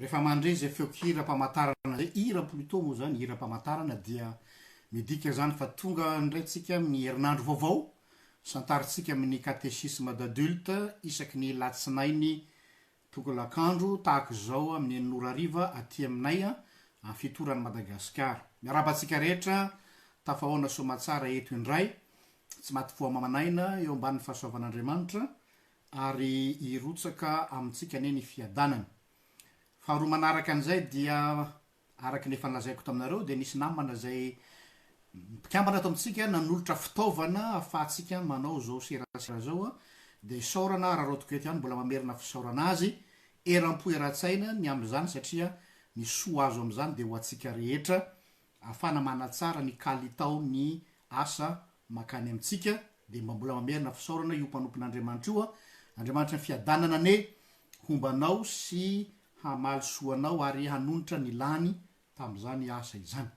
Rehefa mandray zay feoky hira-pamantarana zay hira plutôt moa zany hira-pamantarana dia midika zany fa tonga ndraytsika amin'ny herinandro vaovao santaritsika amin'ny katesisme d'adulte isaky ny latsinainy tonga lakandro tahaka zao amin'ny enin'orariva aty aminay amin'ny fitorany Madagasikara. Miarabantsika rehetra tafahoana somatsara eto indray tsy maty foa mamanaina eo ambanin'ny fahasoavan'Andriamanitra ary irotsaka amintsika ne ny fiadanana. Faharoa manaraka an'izay dia araky nefa nalazaiko taminareo dia nisy namana zay mpikambana ato amintsika nanolotra fitaovana ahafahantsika manao zao serasera zao dia isaorana raha rotiko eto ihany mbola mamerina fisaorana azy eram-po eran-tsaina ny amin'izany satria ny soa azo amin'izany dia ho antsika rehetra ahafana manatsara ny kalitao ny asa makany amintsika dia mbola mamerina fisaorana io mpanompon'Andriamanitra io Andriamanitra ny fiadanana ne hombanao sy hamaly soanao ary hanonitra ny lany tamin'izany asa izany.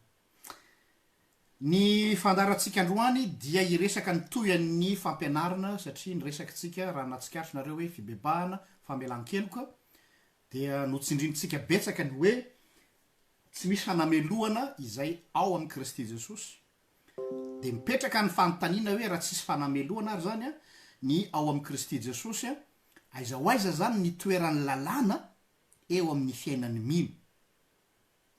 Ny fandarantsika androany dia iresaka ny toyan'ny fampianarana satria nyresakitsika raha natsikaritra nareo hoe fibebahana famelan-keloka dia notsindrinitsika betsaka ny hoe tsy misy fanameloana izay ao amin'ny Kristy Jesosy dia mipetraka ny fanontaniana hoe raha tsisy fanameloana ary zany ny ao amin'ny Kristy Jesosy aiza ho aiza zany ny toeran'ny lalàna eo amin'ny fiainany mino.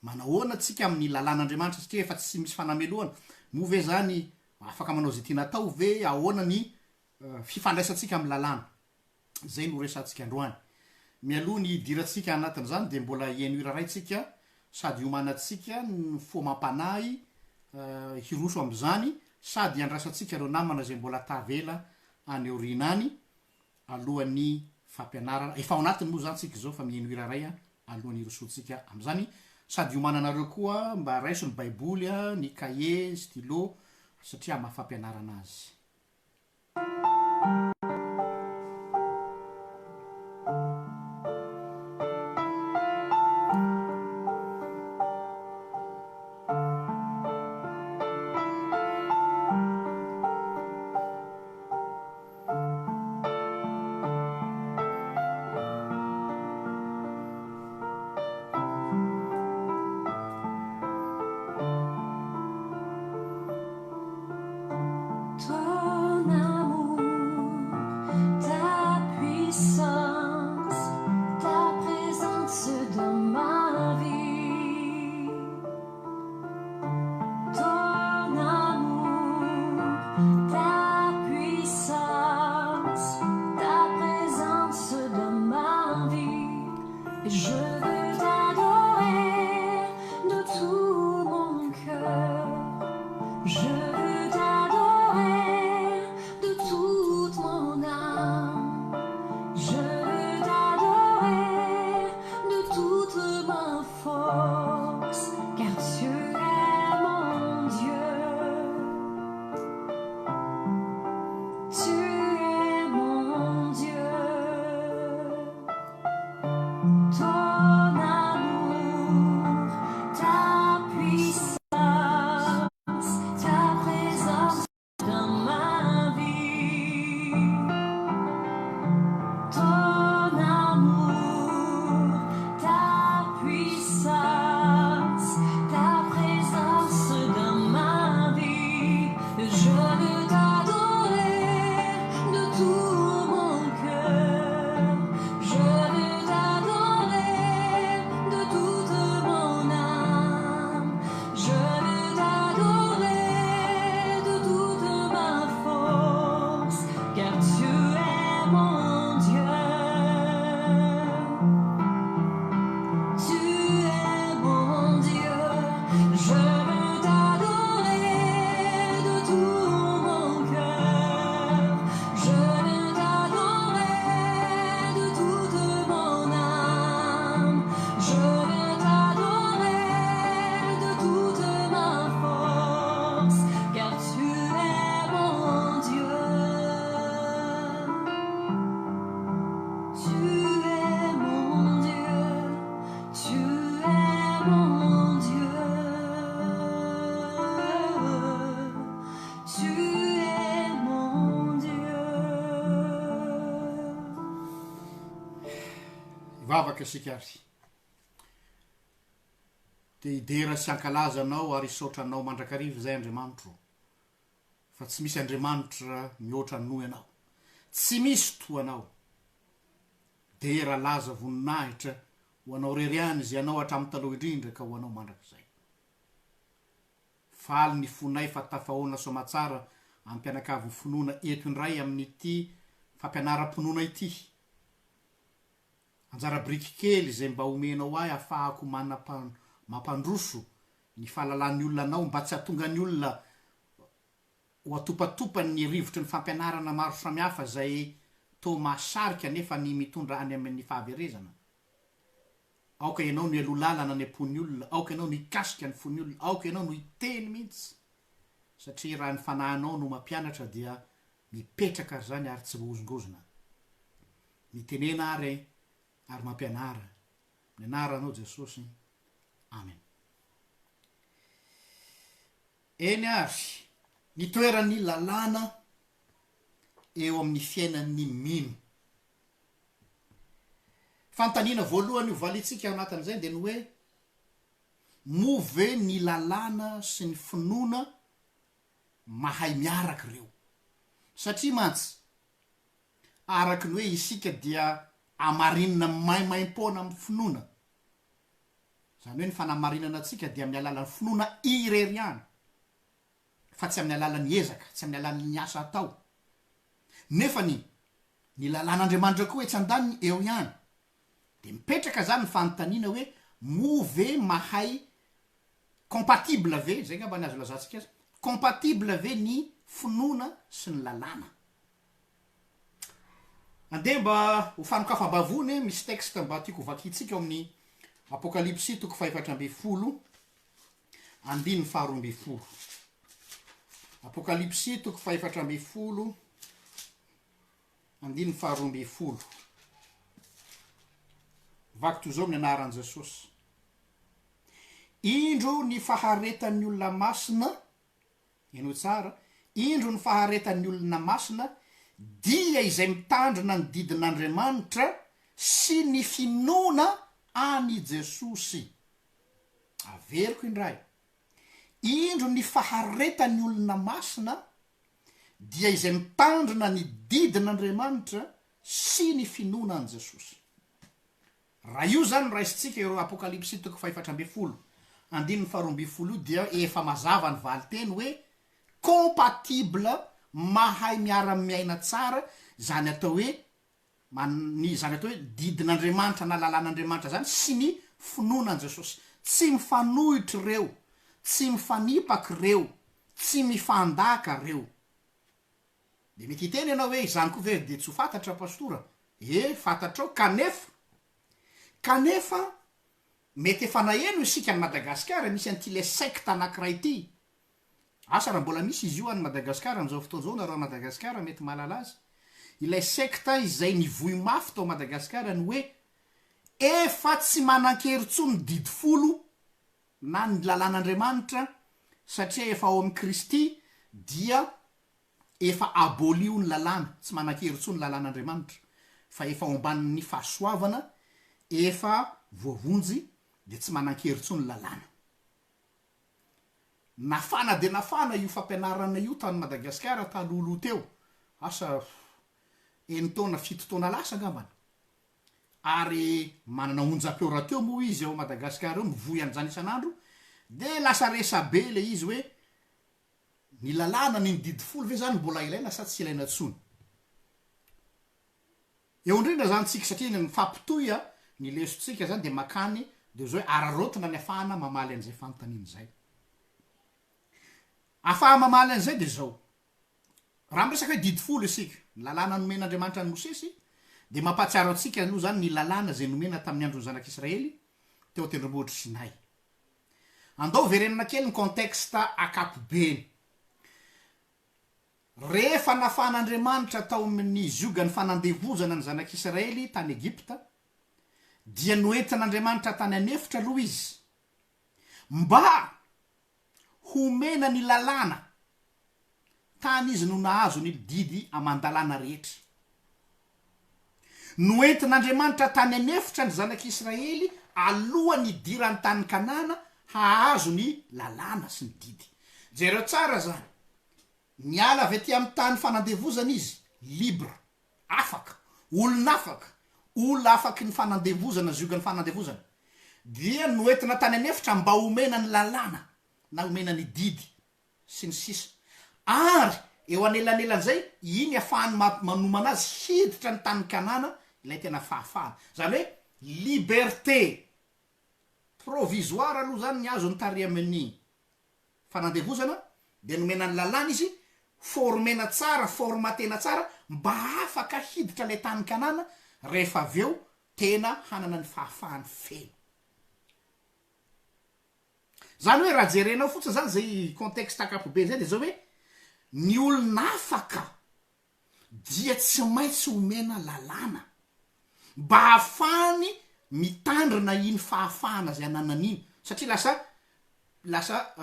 Manahoana tsika amin'ny lalàn'Andriamanitra satria efa tsy misy fanameloana moa ve zany afaka manao zay tiana tao ve ahoana ny fifandraisantsika amin'ny lalàna zay no resantsika androany. Mialoha ny idiratsika anatin'izany dia mbola hiaino iraraitsika sady hiomanantsika ny fo mampanahy hiroso amin'izany sady andrasantsika ireo namana zay mbola tavela any aoriana any alohan'ny fampianarana efa ao anatiny moa zany tsika zao fa mihaino iraray alohan'ny hirosoantsika amin'izany sady hiomananareo koa mba raiso ny baiboly ny cahier stylo satria mahafampianarana azy. Ton amour mivavaka asika ary de idera sy ankalaza anao ary isotra anao mandrakarivo zay Andriamanitro fa tsy misy Andriamanitra mihoatra noho anao tsy misy to anao dera laza voninahitra ho anao reriany zay anao hatramin'ny taloha indrindra ka ho anao mandrakizay faly ny fonay fa tafahoana soamatsara amin'ny mpianakavy finoana eto indray amin'ity fampianaram-ponoana ity anjara biriky kely zay mba omenao ahy ahafahako mampandroso ny fahalalan'ny olona anao mba tsy hahatonga ny olona ho atopatopany ny rivotry ny fampianarana maro samihafa zay to mahasarika nefa ny mitondra any amin'ny fahaverezana aoka ianao no alolalana ny ampony olona aoka ianao no ikasika ny fony olona aoka ianao no iteny mihitsy satria raha ny fanahinao no mampianatra dia mipetraka zany ary tsy vohozongozona mitenena ary mampianara ny anaranao Jesosy amen eny ary ny toeran'ny lalàna eo amin'ny fiainan'ny mino fantaniana voalohany io valitsika anatin'izay dia ny hoe move ny lalàna sy ny finoana mahay miaraka reo satria mantsy araky ny hoe isika dia amarinina maimaim-poana amin'ny finoana zany hoe ny fanamarinana atsika dia amin'ny alalan'ny finoana ireriana fa tsy amin'ny alalan'ny ezaka tsy amin'ny alalan'ny asa atao nefa ny lalàn'Andriamanitra koa hoe tsy andaniny eo ihany de mipetraka zany ny fanontaniana hoe move mahay compatible ve zay ngamba ny azo lazantsika azy compatible ve ny finoana sy ny lalàna andeha mba ho fanokafam-bavony misy texte mba tiako vakitsika amin'ny apokalipsy toko 4:10 andiny faharoa-mbifolo apokalipsy toko 4:10 andiny faharoa-mbifolo vaky toy zao amin'ny anaran'i Jesosy indro ny faharetan'ny olona masina eno tsara indro ny faharetan'ny olona masina dia izay mitandrina ny didin'Andriamanitra sy ny finoana any Jesosy averiko indray indro ny faharetan'ny olona masina dia izay mitandrina ny didin'Andriamanitra sy ny finoana any Jesosy raha io zany raisitsika eo apokalipsy toko 4:10 andiny faharoa-mbifolo dia efa mazava ny valiteny hoe compatible mahay miara-miaina tsara zany atao hoe zany atao hoe didin'Andriamanitra na lalàn'Andriamanitra zany sy ny finoana an Jesosy tsy mifanohitra reo tsy mifanipaky reo tsy mifandaka reo de mety hiteny ianao hoe zany koa ve de tsy ho fantatra pastora fantatrao kanefa mety efa naheno isika ny Madagasikara misy an'ity le secte anankiray ity asa raha mbola misy izy io any Madagasikara am'izao fotoana zao nareo Madagasikara mety mahalala azy ilay secte izay nivohy mafy tao Madagasikara ny hoe efa tsy manan-keritso ny didy folo na ny lalàn'Andriamanitra satria efa ao amin'ny Kristy dia efa abolio ny lalàna tsy manan-keritso ny lalàn'Andriamanitra fa efa ao ambanin'ny fahasoavana efa voavonjy de tsy manan-keritso ny lalàna nafana de nafana io fampianarana io tany Madagasikara talolo teo asa enitaona 7 taona lasa ngambany ary manana onjam-peo raha teo moa izy ao Madagasikara eo mivoy an'izany isan'andro de lasa resa be le izy hoe ny lalàna ny didy folo ve zany mbola ilaina sa tsy ilaina tsony eo indrindra zany tsika satria ny fampitoya ny lesotsika zany de makany de zao hoe ararotina ny afahana mamaly an'izay fanontaniana zay afaha mamaly an'izay de zao raha miresaka hoe didy folo isika ny lalàna nomen'Andriamanitra ny Mosesy de mampatsiaro atsika aloha zany ny lalàna zay nomena tamin'ny andron'ny zanak'Israely teo tendrombohitry Sinay andao verenana kely ny contexte akapobeny rehefa nafahan'Andriamanitra tao amin'ny ziogany fanandevozana ny zanak'Israely tany Egypta dia noentin'Andriamanitra tany anefitra aloha izy mba homena ny lalàna tany izy no nahazo ny didy amandalàna rehetra noentin'andriamanitra tany anefitra ny zanak'Israely alohan'ny idirany tany Kanana hahazo ny lalàna sy ny didy. Jereo tsara zany, miala avy aty amin'ny tany fanandevozana izy, libre, afaka, olon'afaka, olona afaky ny fanandevozana, ziogan'ny fanandevozana, dia noentina tany anefitra mba omena ny lalàna na omena ny didy sy ny sisa. Ary eo anelanelan'izay iny ahafahany manomana azy hiditra ny tany Kanana, ilay tena fahafahana. Zany hoe liberté provisoire aloha zany ny azo ny tary amin'ny fanandevozana, de nomena ny lalàna izy, formena tsara, formatena tsara, mba afaka hiditra le tany Kanana, rehefa avy eo tena hanana ny fahafahany feno. Zany hoe raha jerenao fotsiny zany zay contexte akapobe zay de zao hoe ny olon'afaka dia tsy maintsy omena lalàna mba hahafahany mitandrina iny fahafahana zay ananan'iny, satria lasa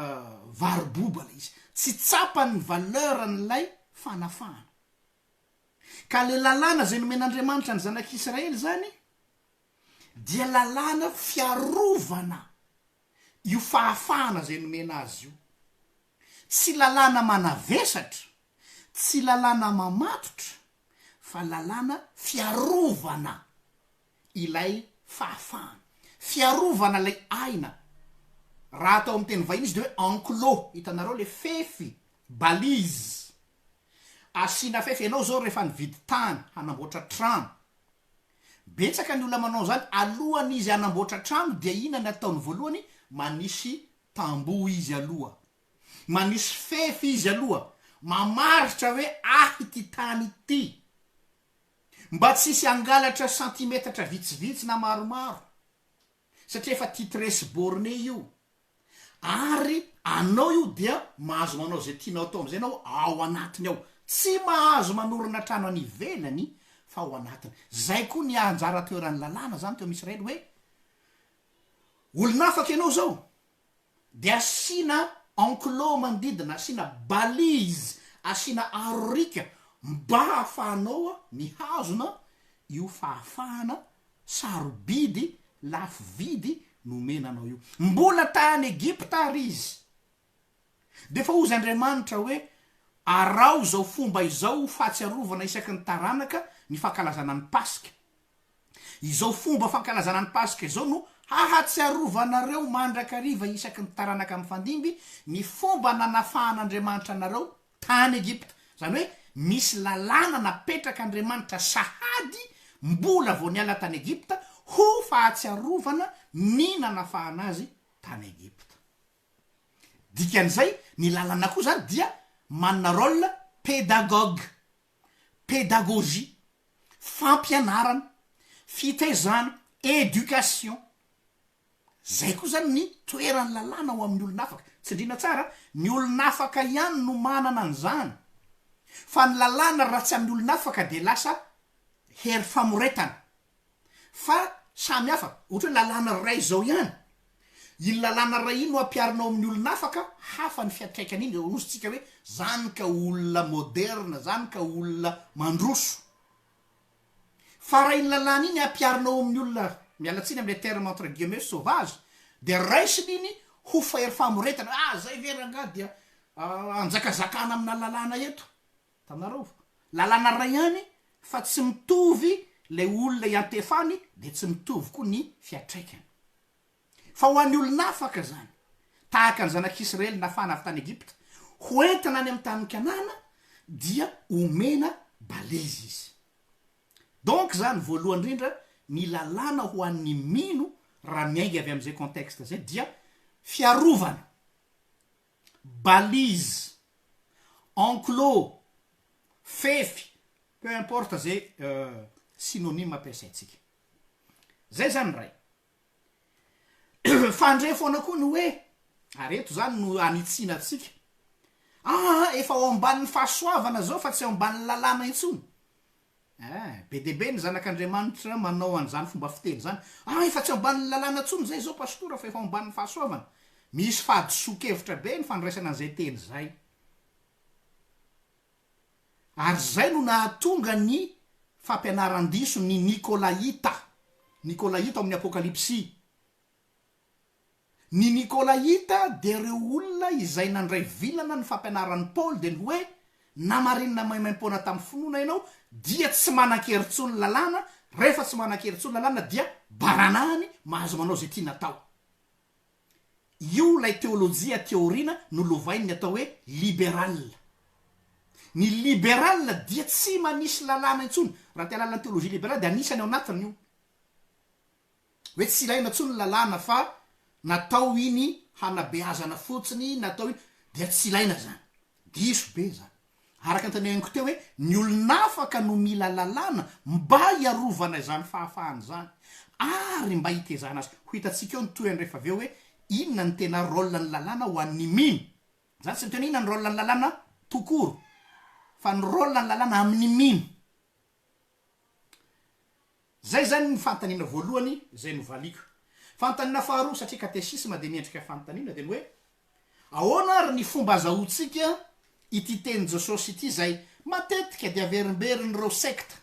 varobobala izy, tsy tsapany valeur n'lay fanafahana. Ka le lalàna zay nomen'Andriamanitra ny zanak'Israely zany dia lalàna fiarovana io fahafahana zay nomena azy io, tsy lalàna manavesatra, tsy lalàna mamatotra, fa lalàna fiarovana ilay fahafahana, fiarovana lay aina. Raha atao amin'ny teny vahiny izy de hoe enclos, hitanareo le fefy, balise. Asina fefy, ianao zao rehefa nividy tany hanamboatra trano, betsaka ny olona manao zany, alohan'izy izy hanamboatra trano dia ina ny ataony voalohany, manisy tambo izy aloha, manisy fefy izy aloha, mamaritra hoe ity tany ity, mba tsisy angalatra santimetatra vitsivitsy na maromaro, satria efa titresse borné io. Ary anao io dia mahazo manao zay tianao atao am'izay anao ao anatiny ao, tsy mahazo manorina trano any ivelany fa ao anatiny. Zay koa ny anjara toeran'ny lalàna zany teo amin'Israely, hoe olon'afaka ianao zao de asina enclos manodidina, asina balise, asina arorika mba hahafahanao mihazona io fahafahana sarobidy lafo vidy nomenanao io. Mbola tany Egypta ary izy, de fa ozy Andriamanitra hoe arao zao fomba izao fahatsiarovana isaky ny taranaka ny fankalazana ny Pasika. Izao fomba fankalazana ny Pasika izao no hahatsiarovanareo mandrakariva isaky ny taranaka amin'ny fandimby ny fomba nanafahan'Andriamanitra anareo tany Egypta. Zany hoe misy lalàna napetraka Andriamanitra sahady mbola vao niala tany Egypta ho fahatsiarovana ny nanafahana azy tany Egypta. Dikan'izay ny lalàna koa zany dia manana rôle pédagogue, pédagogie, fampianarana, fitaizana, éducation. Zay koa zany ny toeran'ny lalàna ho amin'ny olon'afaka. Tsy indrina tsara, ny olon'afaka ihany no manana an'izany, fa ny lalàna raha tsy amin'ny olon'afaka de lasa hery famoretana. Fa samy hafa, ohatra hoe lalàna ray zao ihany, iny lalàna ray iny no ampiarinao amin'ny olon'afaka, hafa ny fiatraikany iny. Ozytsika hoe zany ka olona moderna, zany ka olona mandroso. Fa raha iny lalàna iny ampiarinao amin'ny olona, mialatsiny am'le terme entre guillemets sauvage, de raisiny iny ho hery famoretana. Zay veranga dia anjakazakana amina lalàna eto. Tanareo lalàna ray ihany, fa tsy mitovy le olona iantefany, de tsy mitovy koa ny fiatraikany. Fa ho an'ny olon'afaka zany, tahaka ny zanak'Israely nafana avy tany Egypta, hoentina any amin'ny tany Kanana, dia omena balise izy. Donc zany voalohany indrindra, ny lalàna ho an'ny mino raha miainga avy am'izay contexte zay dia fiarovana, balise, enclos, fefy, peu importe zay synonyme ampiasaitsika. Zay zany ray. Fandre foana koa ny hoe, areto zany no anitsina atsika, efa ao ambanin'ny fahasoavana zao fa tsy ao ambanin'ny lalàna intsony. Be debe ny zanak'Andriamanitra manao an'izany fomba fiteny zany. Efa tsy ao ambanin'ny lalàna intsony zay zao pastora, fa efa ao ambanin'ny fahasoavana. Misy fahadiso-kevitra be ny fandraisana an'izay teny zay. Ary zay no nahatonga ny fampianaran-diso ny nikolaita amin'ny apokalipsy. Ny nikolaita de reo olona izay nandray vilana ny fampianaran'ny Paoly de ny hoe namarinina maimaim-poana tamin'ny finoana ianao dia tsy manan-keritsony lalàna, rehefa tsy manan-keritsony lalàna dia baranahany mahazo manao zay tia natao. Io lay teolojia teoriana no lovainy ny atao hoe liberal. Ny liberal dia tsy manisy lalàna intsony. Raha te lalàna teolojia liberal de anisany ao anatiny io. Hoe tsy ilaina intsony lalàna fa natao iny hanabeazana fotsiny, natao iny dia tsy ilaina zany. Diso be zany. Araka antaneniko teo hoe ny olon'afaka no mila lalàna mba iarovana izany fahafahany zany ary mba hitezana azy. Ho hitantsika eo ny toyany rehefa aveo hoe inona ny tena rôle ny lalàna ho an'ny mino. Zany tsy miteny inona ny rôle ny lalàna tokoro, fa ny rôle ny lalàna amin'ny mino. Zay zany ny fantaniana voalohany zay novaliko. Fantaniana faharoa satria katesisma de miendrika fantaniana de ny hoe ahoana ary ny fomba azahoantsika ity teny Jesosy ity zay matetika de averimberiny reo secte.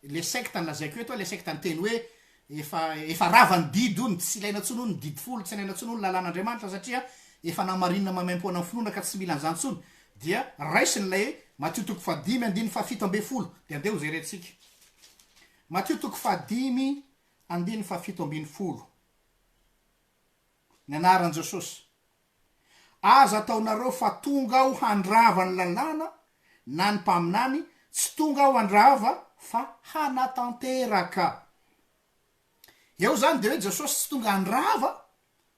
Le secte lazaiko eto, le secte ny teny hoe efa ravany didy ony, tsy ilaina tsony ony didy folo, tsy ilaina tsony ony lalàn'Andriamanitra satria efa namarinina mamaim-poana finoana ka tsy mila an'izany tsony. Dia raisiny lay Matthieu 5:17 de andeo zay rentsika. Matthieu 5:17 ny anaran'i Jesosy. Aza ataonareo fa tonga aho handrava ny lalàna na ny mpaminany, tsy tonga aho handrava fa hanatanteraka. Eo zany de hoe Jesosy tsy tonga handrava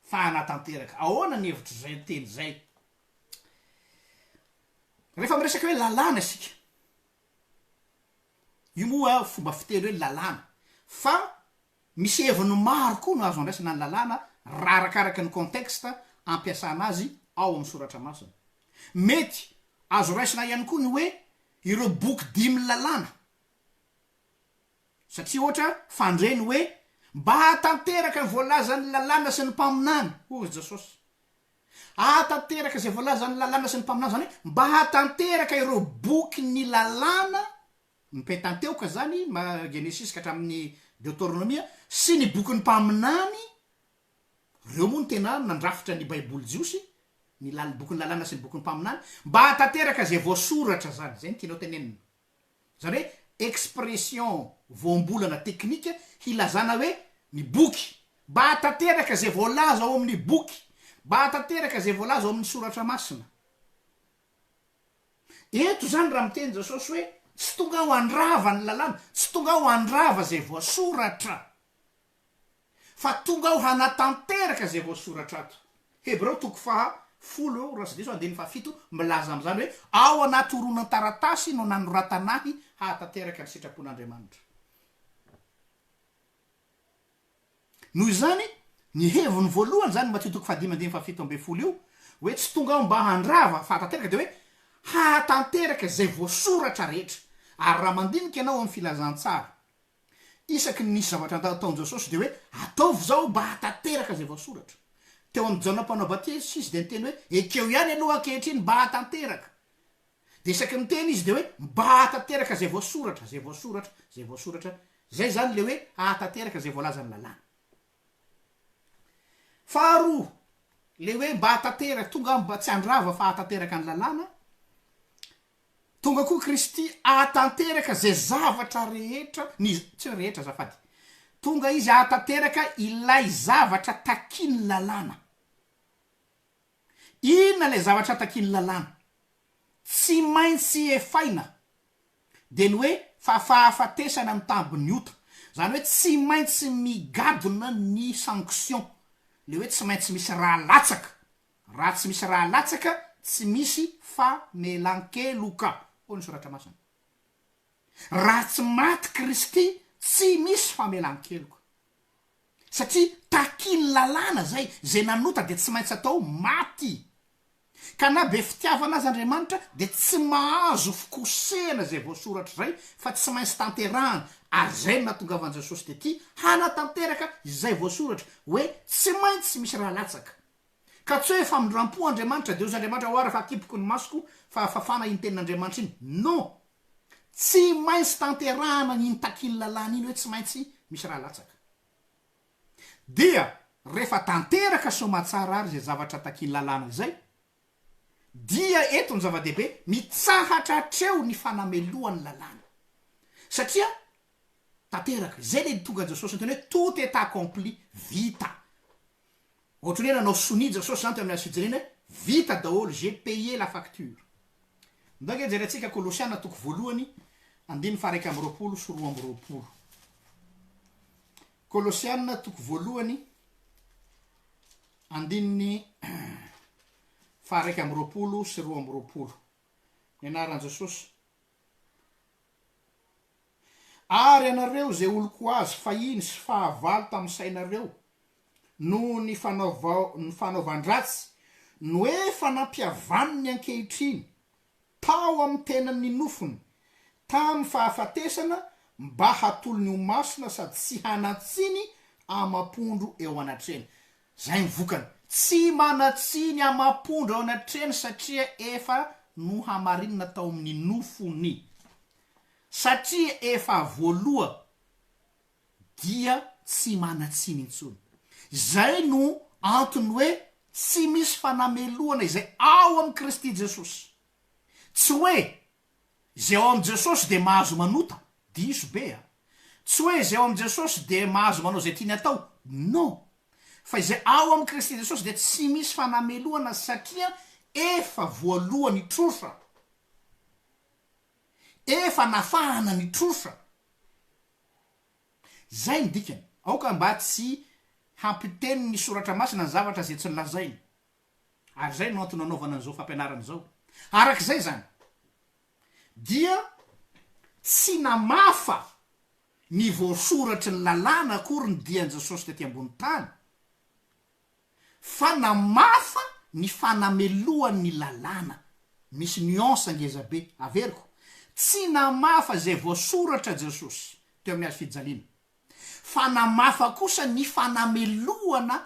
fa hanatanteraka. Ahoana ny hevitry zay teny zay? Rehefa miresaka hoe lalàna isika, io moa fomba fiteny hoe lalàna, fa misy heviny maro koa no azo andraisana ny lalàna raha arakaraka ny contexte ampiasana azy ao amin'ny soratra masina. Mety azo raisina ihany koa ny hoe ireo boky 10 lalàna, satria ohatra fandreny hoe mba hatanteraka ny voalazan'ny lalàna sy ny mpaminany. Hoy Jesosy, hatanteraka zay voalazan'ny lalàna sy ny mpaminany zany hoe mba hatanteraka ireo boky ny lalàna, mipetanteoka zany Genesis ka hatramin'ny Deutéronomia, sy ny boky ny mpaminany. Reo moa ny tena nandrafitra ny baiboly jiosy, ny boky ny lalàna sy ny boky ny mpaminany, mba hatanteraka zay voasoratra zany. Zay ny tianao tenenina. Zany hoe expression voambolana teknika hilazana hoe ny boky, mba hatanteraka zay voalaza ao amin'ny boky, mba hatanteraka zay voalaza ao amin'ny soratra masina. Eto zany raha miteny Jesosy hoe tsy tonga aho handrava ny lalàna, tsy tonga aho handrava zay voasoratra, fa tonga aho hanatanteraka zay voasoratra ato. Hebreo 10:17 milaza am'zany hoe ao anaty horonan taratasy no nanoratanahy hatanteraka ny sitrapon'Andriamanitra. Noho izany ny heviny voalohany zany Matthieu 5:17 io hoe tsy tonga aho mba handrava fa hatanteraka de hoe hatanteraka zay voasoratra rehetra. Ary raha mandinika ianao amin'ny filazantsara isaky ny nisy zavatra ataon'i Jesosy de hoe ataovy zao mba hatanteraka zay voasoratra. Teo amin'ny Jona mpanao batisa izy de niteny hoe ekeo ihany aloha ankehitriny mba hatanteraka. De isaky ny teny izy de hoe mba hatanteraka zay voasoratra, zay voasoratra, zay voasoratra. Zay zany le hoe hatanteraka zay voalazan'ny lalàna. Faharoa, le hoe mba hatanteraka, tonga mba tsy handrava fa hatanteraka ny lalàna. Tonga koa Kristy hatanteraka zay zavatra rehetra, tsy rehetra zafady. Tonga izy hatanteraka ilay zavatra takiany lalàna. Inona le zavatra takiany lalàna? Tsy maintsy efaina. De ny hoe fahafatesana amin'ny tambony ota. Zany hoe tsy maintsy migadona ny sanction. Le hoe tsy maintsy misy raha latsaka. Raha tsy misy raha latsaka, tsy misy famelan-keloka. Ho ny soratra masina. Raha tsy maty Kristy, tsy misy famelan-keloka. Satria takiany lalàna zay nanota de tsy maintsy atao maty. Ka na be fitiavana azy Andriamanitra de tsy mahazo fikosehana zay voasoratra zay, fa tsy maintsy tanterahana. Ary zay nahatongavan'i Jesosy de ty hanatanteraka izay voasoratra hoe tsy maintsy misy raha latsaka. Ka tsy hoe famindrampo Andriamanitra de ozy Andriamanitra oara fa akipoko ny masoko fa fafana iny tenin'Andriamanitra iny. Non. tsy maintsy tanterahana ny takiny lalàna iny hoe tsy maintsy misy raha latsaka dia rehefa tanteraka somatsara ary zay zavatra takiny lalàna zay dia eto ny zava-dehibe mitsahatra treo ny fanamelohan'ny lalàna satria tanteraka zay le tonga Jesosy ny teny hoe tout est accompli vita ohatrany hoe nanao soni Jesosy zany teo amin'ny fijerena vita daholo j'ai payé la facture ndanga jerentsika Kolosiana toko voalohany andiny faraiky amby roapolo sy roa amby roapolo Kolosiana toko voalohany andininy faraiky amby roapolo sy roa amby roapolo ny anaran Jesosy ary anareo zay oloko azy fahiny sy fahavalo tamin'ny sainareo no ny fanaovan-dratsy no efa nampiavaniny ankehitriny tao amin'ny tenany nofony tamin'ny fahafatesana mba hatolo ny omasina sady tsy hanatsiny amapondro eo anatreny zay mivokany tsy manatsiny amapondro eo anatreny satria efa no hamarinina tao amin'ny nofony satria efa voaloha dia tsy manatsiny intsony zay no antony hoe tsy misy fanameloana izay ao amin'ny Kristy Jesosy tsy hoe zay ao amin'ny Jesosy de mahazo manota diso be tsy hoe zay ao amin'ny Jesosy de mahazo manao zay tiany atao non fa izay ao amin'ny Kristy Jesosy de tsy misy fanameloana satria efa voaloha ny trosa efa nafahana ny trosa zay ny dikany aoka mba tsy hampiteny ny soratra masina ny zavatra zay tsy nilazainy ary zay no antony anaovana an'izao fampianarana zao arak'izay zany dia tsy namafa ny voasoratry ny lalàna akory ny dian'i Jesosy tety ambony tany fa namafa ny fanamelohan'ny lalàna misy nuance ngezabe averiko tsy namafa zay voasoratra Jesosy teo amin'ny azy fijaliana fa namafa kosa ny fanamelohana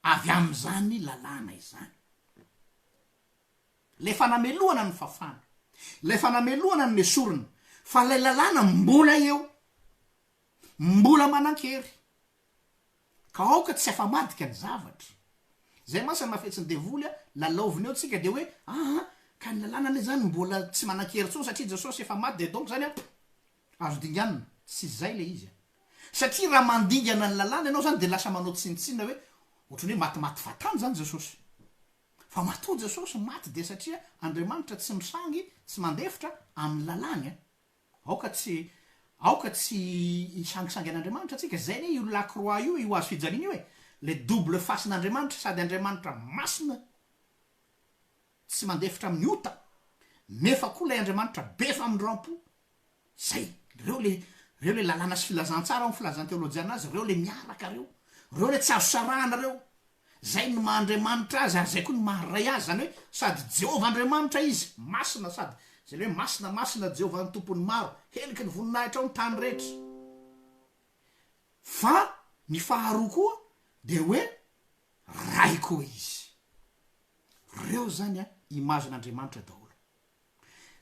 avy am'izany lalàna izany le fanamelohana ny fafana le fanamelohana ny esorina fa le lalàna mbola eo mbola manan-kery ka aoka tsy afamadika ny zavatra zay masany mafetsiny devoly lalaoviny eo tsika de hoe ka ny lalàna le zany mbola tsy manan-kery tsony satria Jesosy efa maty de donc zany azo dinganina tsy zay le izy satria raha mandingana ny lalàna ianao zany de lasa manao tsinitsina hoe ohatrany hoe matimaty fatany zany Jesosy fa matoa Jesosy maty de satria Andriamanitra tsy misangy tsy mandefitra amin'ny lalàna aoka tsy isangisangy an'Andriamanitra tsika zay ne io lacroix io azo fijaliana io hoe le double facen'Andriamanitra sady Andriamanitra masina tsy mandefitra amin'ny ota nefa koa lay Andriamanitra be fa amin'ny rampo zay reo le lalàna sy filazantsara amin'ny filazan teolojiana azy reo le miaraka reo le tsy azo sarahana reo zay no mahandriamanitra azy ary zay koa ny maharay azy zany hoe sady Jehovah Andriamanitra izy masina sady zay le hoe masina Jehovah ny tompony maro heliky ny voninahitra ao ny tany rehetra fa ny faharoa koa de hoe ray koa izy reo zany imazon'Andriamanitra daholo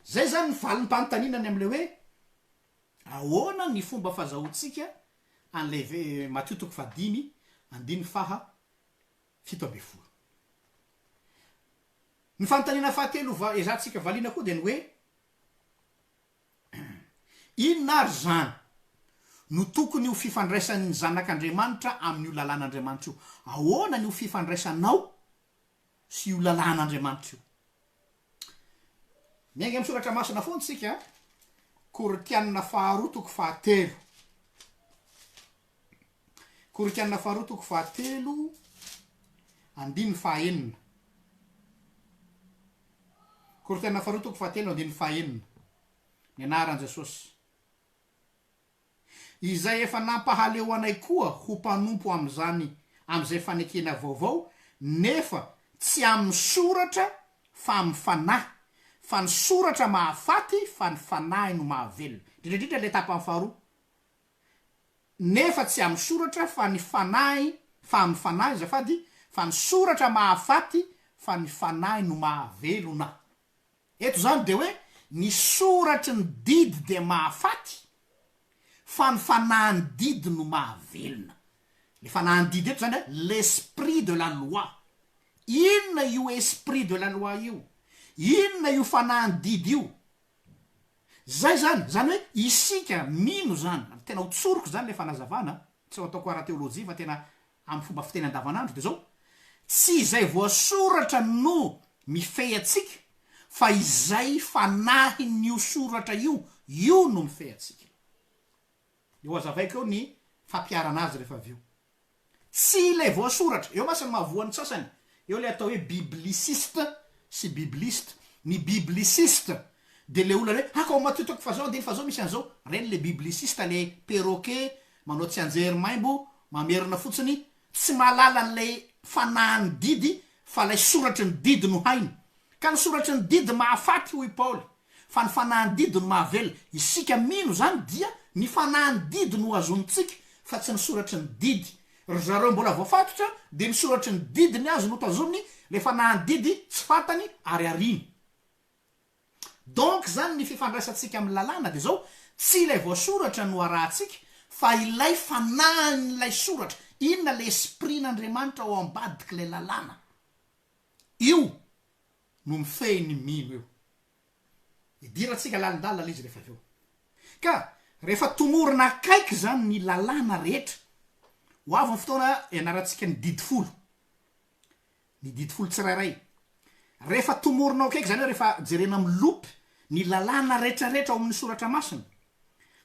zay zany ny valiny mpanotaninany am'le hoe ahoana ny fomba fahazahoantsika an'le Matthieu toko 5 andiny faha 7 ny fanontaniana fahatelo ezatsika valiana koa de ny hoe inona ary zany no tokony ho fifandraisan'ny zanak'Andriamanitra amin'io lalàn'Andriamanitra io ahoana ny ho fifandraisanao sy io lalàn'Andriamanitra io miainga amin'ny soratra masina foana tsika Koritianina faharoa toko 7 Koritianina faharoa toko 7 andiny fahaenina Koritianina faharoa toko 7 andiny fahaenina ny anaran Jesosy izay efa nampahaleo anay koa ho mpanompo am'izay fanekena vaovao nefa tsy amin'ny soratra fa amin'ny fanahy fa ny soratra mahafaty fa ny fanahy no mahavelona indrindrindrindra le tapany faharoa nefa tsy amin'ny soratra fa ny fanahy fa amin'ny fanahy zafady fa ny soratra mahafaty fa ny fanahy no mahavelona eto zany de hoe ny soratry ny didy de mahafaty fa ny fanahy didy no mahavelona. Le fanahy didy eto zany l'esprit de la loi. Inona io esprit de la loi io? Inona io fanahy didy io? Zay zany hoe isika mino zany tena hotsoroko zany le fanazavana, tsy ho ataoko ara-teolojia fa tena amin'ny fomba fiteny andavanandro de zao, tsy izay voasoratra no mifehy atsika fa izay fanahy n'io soratra io no mifehy atsika. Eo azavaiko eo ny fampiarana azy rehefa avy eo. Tsy le voasoratra, eo masiny mahavoan'ny sasany, eo le atao hoe bibliciste sy bibliste. Ny bibliciste de le olona hoe ako matotoko fa zao de fa zao misy an'izao, reny le bibliciste le perroquet manao tsy anjery maimbo mamerina fotsiny, tsy mahalala n'lay fanahy ny didy fa lay soratry ny didy no hainy. Ka ny soratry ny didy mahafaty hoy Paoly, fa ny fanahy ny didy no mahavelona. Isika mino zany dia ny fanahy ny didy no azontsika fa tsy ny soratry ny didy. Ry zareo mbola voafatotra de ny soratry ny didy ny azo no tazominy, le fanahy ny didy tsy fantany ary ariny. Donc zany ny fifandraisantsika amin'ny lalàna de zao, tsy ilay voasoratra no arahantsika fa ilay fanahin'ilay soratra. Inona le esprit n'Andriamanitra ao ambadiky le lalàna io no mifehy ny mino eo. Idiratsika lalindala izy rehefa aveo. Ka rehefa tomorona akaiky zany ny lalàna rehetra, ho avy ny fotoana ianarantsika ny didy folo. Ny didy folo tsirairay. Rehefa tomoronao akaiky zany hoe rehefa jerena amin'ny lopy ny lalàna rehetrarehetra ao amin'ny soratra masina,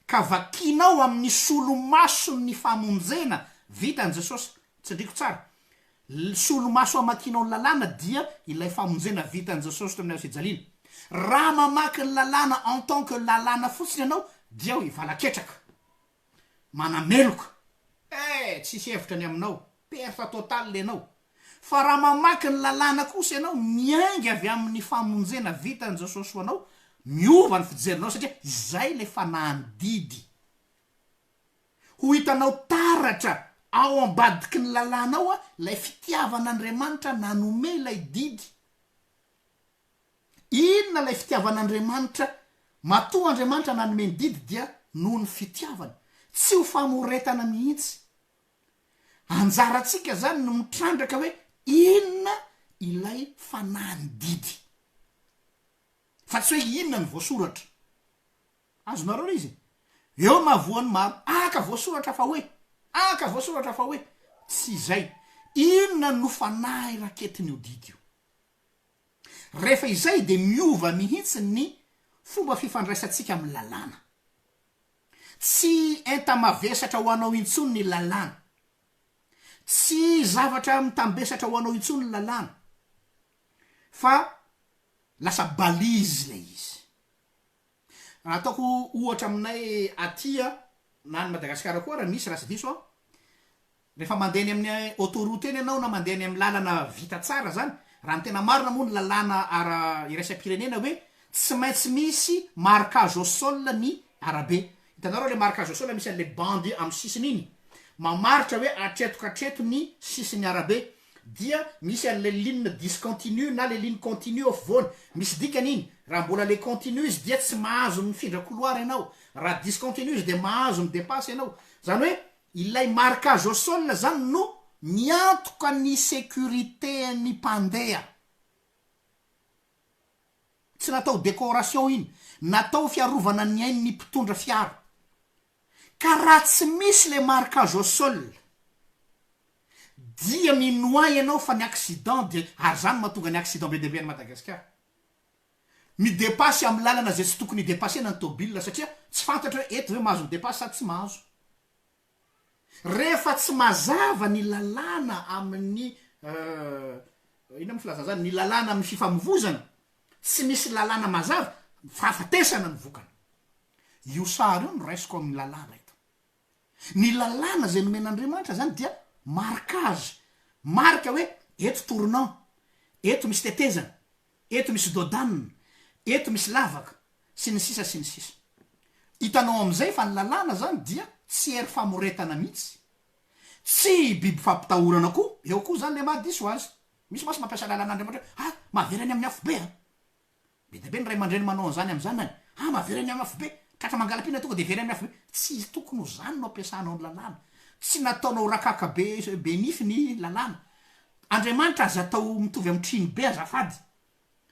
ka vakinao amin'ny solomaso ny famonjena vitan Jesosy, tsindriko tsara. Solomaso amakinao ny lalàna dia ilay famonjena vitan Jesosy tamin'ny fijaliana. Raha mamaky ny lalàna en tant que lalàna fotsiny ianao dia hoe valaketraka, manameloka, tsisy hevitra ny aminao, perte total lenao. Fa raha mamaky ny lalàna kosa ianao miainga avy amin'ny famonjena vitan Jesosy ho anao, miova ny fijerinao satria izay le fanahy ny didy. Ho hitanao taratra ao ambadiky ny lalànao lay fitiavan'Andriamanitra nanome ilay didy. Inona lay fitiavan'Andriamanitra? Matoa Andriamanitra nanome ny didy dia noho ny fitiavana, tsy ho famoretana mihitsy. Anjaratsika zany no mitrandraka hoe inona ilay fanahy ny didy, fa tsy hoe inona ny voasoratra. Azonareo izy eo mahavoan'ny maro, aka voasoratra fa hoe tsy izay. Inona no fanahy raketiny io didy io? Rehefa izay de miova mihitsy ny fomba fifandraisantsika amin'ny lalàna. Tsy enta-mavesatra ho anao intsony ny lalàna, tsy zavatra mitambesatra ho anao intsony ny lalàna, fa lasa balizy le izy. Raha ataoko ohatra aminay atia na ny Madagasikara koa raha misy raha sy diso rehefa mandehany amin'ny autoroute eny ianao na mandehany amin'ny lalana vita tsara zany, raha ny tena marina moa ny lalàna ara iraisam-pirenena hoe tsy maintsy misy marquage au sol ny arabe. Hitanareo le marquage au sol misy an'le bandy amin'ny sisiny iny mamaritra hoe atretokatreto ny sisiny arabe, dia misy an'le ligne discontinue na le ligne continue afovoany. Misy dikany iny, raha mbola le continue izy dia tsy mahazo mifindra couloir ianao, raha discontinue izy de mahazo midepasy ianao. Zany hoe ilay marquage au sol zany no miantoka ny sécurité ny mpandeha. Tsy natao décoration iny, natao fiarovana ny ain'ny mpitondra fiara. Ka raha tsy misy le marquage au sol dia minoay ianao fa ny accident de ary zany mahatonga ny accident be deabe any Madagasikara. Midepasy amin'ny lalana zay tsy tokony depasena ny tôbila satria tsy fantatra hoe eto hoe mahazo midepasy sady tsy mahazo. Rehefa tsy mazava ny lalàna amin'ny ina amin'ny filazana zany, ny lalàna amin'ny fifamovozana, tsy misy lalàna mazava, fahafatesana ny vokany. Io sary io no raisiko amin'ny lalàna ito. Ny lalàna zay nomen'Andriamanitra zany dia marquage, marika hoe eto tournant, eto misy tetezana, eto misy dodanina, eto misy lavaka, sy ny sisa sy ny sisa. Hitanao am'izay fa ny lalàna zany dia tsy ery famoretana mihitsy, tsy biby fampitahorana koa. Eo koa zany le mahadiso azy. Misy masy mampiasa lalàn'Andriamanitra mahaverany amin'ny afo be be da be ny ray aman-dreny manao an'zany am'zanany maverany amafy be tratra mangalapina tonga de very amy afy be tsy tokony ho zany no ampiasanao ny lalàna tsy nataonao rakaka be nify ny lalàna Andriamanitra aza atao mitovy amy triny be azafady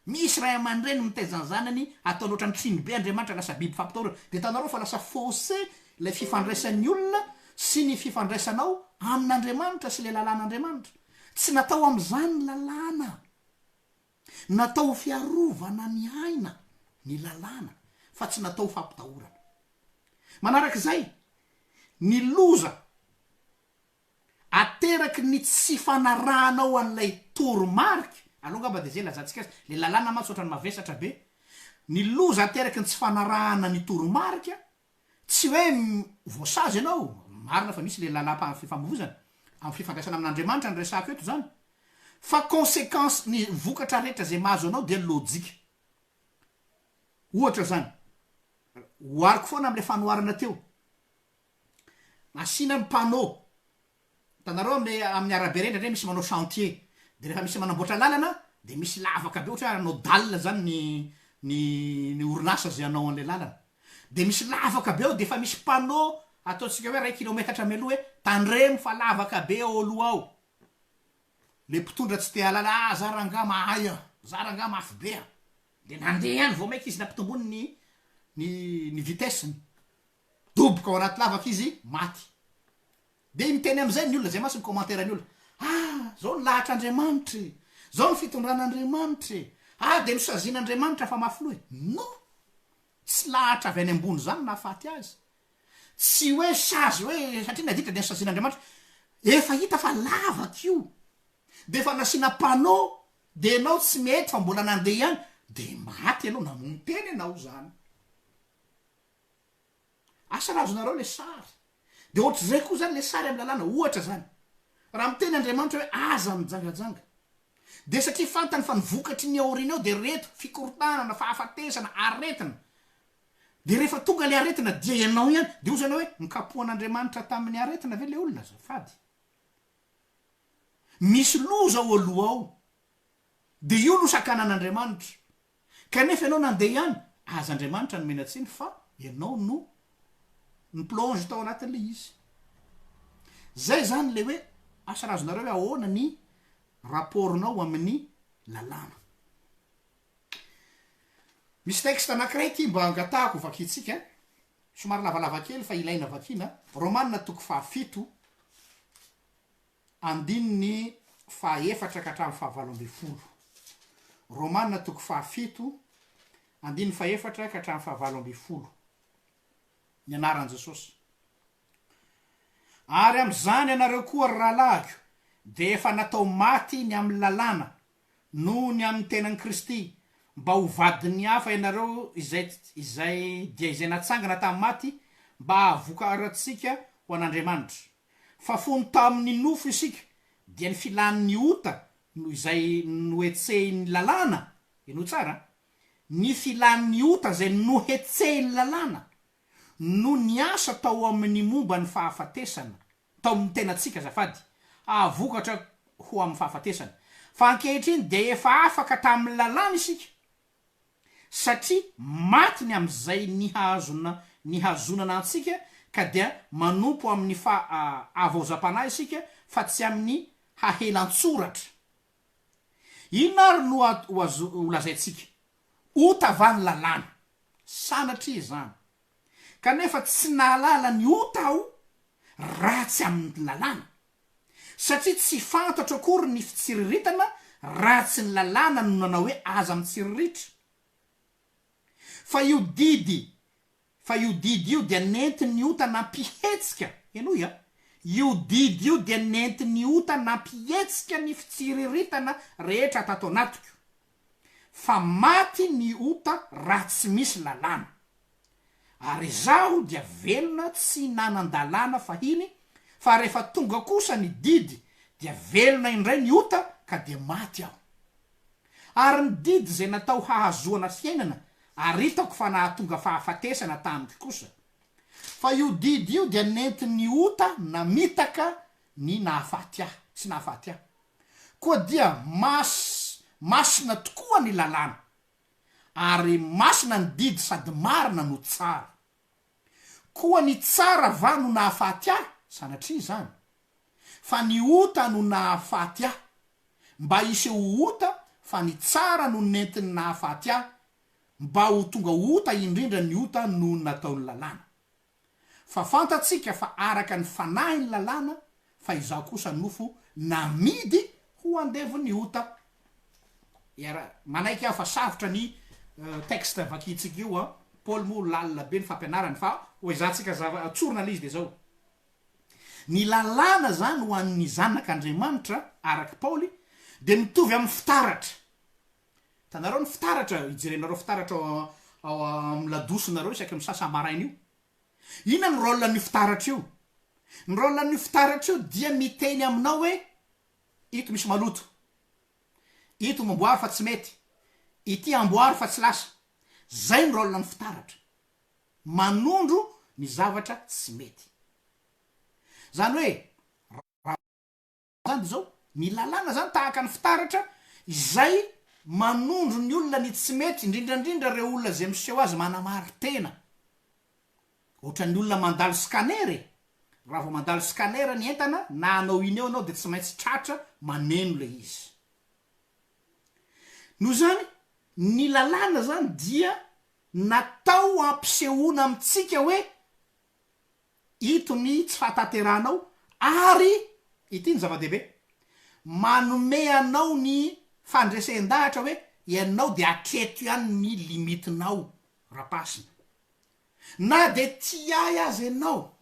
misy ray aman-dreny mitezany zanany ataonao ohatrany triny be Andriamanitra lasa biby fampitaorana de tanareo fa lasa faussé le fifandraisan'ny olona sy ny fifandraisanao amin'Andriamanitra sy le lalàn'Andriamanitra tsy natao am'zany lalàna natao fiarovana ny aina ny lalàna fa tsy natao fampitahorana manarak'izay ny loza ateraky ny tsy fanarahanao an'lay toromarika alongamba de zay lazantsika azy le lalàna matsy ohatrany mavesatra be ny loza ateraky ny tsy fanarahana ny toromarika tsy hoe voasazy ianao marina fa misy le lalàm-fifamovozana amy fifandraisana amin'Andriamanitra ny resako eto zany fa conséquence ny vokatra rehetra zay mahazo anao de lojika ohatra zany hoariko foana am'le fanoharana teo asina ny panneau tanareo amin'ny arabe reny ndray misy manao chantier de rehefa misy manamboatra lalana de misy lavaka be ohatra anao dalina zany ny orinasa zay anao an'le lalana de misy lavaka be ao de fa misy panneau ataotsika hoe 1 kilometatra amy aloha hoe tandremo fa lavaka be ao aloha ao le mpitondra tsy te alala za ranga mahaya za ranga mafy be de nandeha any vao maiky izy nampitombony ny vitesseny doboka ao anaty lavaka izy maty de miteny am'zay ny olona zay masy ny commentaire ny olona zao ny lahatr'Andriamanitra zao ny fitondran'Andriamanitra de nosazin'Andriamanitra fa mafy loha no tsy lahatra avy any ambony zany nahafaty azy tsy hoe sazy hoe satria naditra de nosazin'Andriamanitra efa hita fa lavaka io de fa nasina panneau de anao tsy mety fa mbola nandeha ihany de maty anao namono teny anao zany asa razonareo le sary de ohatry zay koa zany le sary amy lalàna ohatra zany raha miteny Andriamanitra hoe aza mijangajanga de satria fantany fa nivokatry ny aoriny ao de reto fikorotanana fahafatesana aretina de rehefa tonga le aretina dia ianao ihany de ozy anao hoe nikapohan'Andriamanitra tamin'ny aretina ve le olona zafady misy loza ao aloha ao de io no sakanan'Andriamanitra kanefa ianao nandeha ihany aza Andriamanitra no menatsiny fa ianao no ny plonge tao anatin'le izy zay zany le hoe asa razonareo hoe ahoana ny rapportnao amin'ny lalàna misy texte anankiray ty mba angatahako vakitsika somary lavalava kely fa ilaina vakina Romanina 7 andininy 4 ka hatramin'ny 7 Romanina 7 andininy 4 ka hatramin'ny 7 ny anaran Jesosy ary am'zany anareo koa rahalahiko de efa natao maty ny amin'ny lalàna no ny amin'ny tenan'i Kristy mba ho vadiny hafa ianareo izay natsangana tamin'ny maty mba hahavokarantsika ho an'Andriamanitra fa fony tamin'ny nofo isika dia ny filan'ny ota no izay nohetsehiny lalàna eno tsara ny filan'ny ota zay nohetsehiny lalàna no ny asa tao amin'ny momba ny fahafatesana tao amin'ny tenatsika zafady ahavokatra ho amin'ny fahafatesana fa ankehitriny de efa afaka tamin'ny lalàna isika satria maty ny am'izay nihazonana antsika ka dia manompo amin'ny avaozam-panahy isika fa tsy amin'ny hahelantsoratra ino ary no ho lazaitsika ota ny lalàna sanatria zany kanefa tsy nahalala ny ota aho ratsy amin'ny lalàna satria tsy fantatra akory ny fitsiriritana ratsy ny lalàna no nanao hoe aza mitsiriritry fa io didy io dia nentin'ny ota nampihetsika enoia io didy io dia nentin'ny ota nampihetsika ny fitsiriritana rehetra tato anatiko fa maty ny ota ratsy misy lalàna ary zaho dia velona tsy nanan-dalàna fahiny fa rehefa tonga kosa ny didy dia velona indray ny ota ka dia maty aho ary ny didy zay natao hahazoana fiainana ary hitako fa nahatonga fahafatesana tamiko kosa fa io didy io dia nentin'ny ota namitaka ny nahafaty ahy tsy nahafaty ahy koa dia masina tokoa ny lalàna ary masina ny didy sady marina no tsara koa ny tsara va no nahafaty ahy sanatria zany fa ny ota no nahafaty ahy mba iseho ota fa ny tsara no nentiny nahafaty ahy mba ho tonga ota indrindra ny ota no nataony lalàna fa fantatsika fa araka ny fanahy ny lalàna fa izaho kosa nofo namidy ho andevo ny ota manaiky aho fa safotra ny texte vakitsika io a Paul mo lalina be ny fampianarany fa hoe zatsika tsorona l'izy de zao ny lalàna zany ho an'ny zanak'Andriamanitra araky Paoly de mitovy amin'ny fitaratra tanareo ny fitaratra ijerenareo fitaratra ao amin'ny ladosonareo isaky misasa maraina io ina ny rôle ny fitaratra io ny rôle ny fitaratra io dia miteny aminao hoe ito misy maloto ito mamboary fa tsy mety ity amboary fa tsy lasa zay ny rôle ny fitaratra manondro ny zavatra tsy mety zany hoe zany zao ny lalàna zany tahaka ny fitaratra izay manondro ny olona ny tsy mety indrindrandrindra reo olona zay miseho azy manamary tena ohatra ny olona mandalo scanner raha vao mandalo scanner ny entana na anao iny eo anao de tsy maintsy tratra maneno le izy no zany ny lalàna zany dia natao ampisehoana amitsika hoe ito ny tsy fahatateranao ary ity ny zava-dehibe manome anao ny fandresen-dahatra hoe ianao de atreto ihany ny limitinao rapasina na de tiay azy ianao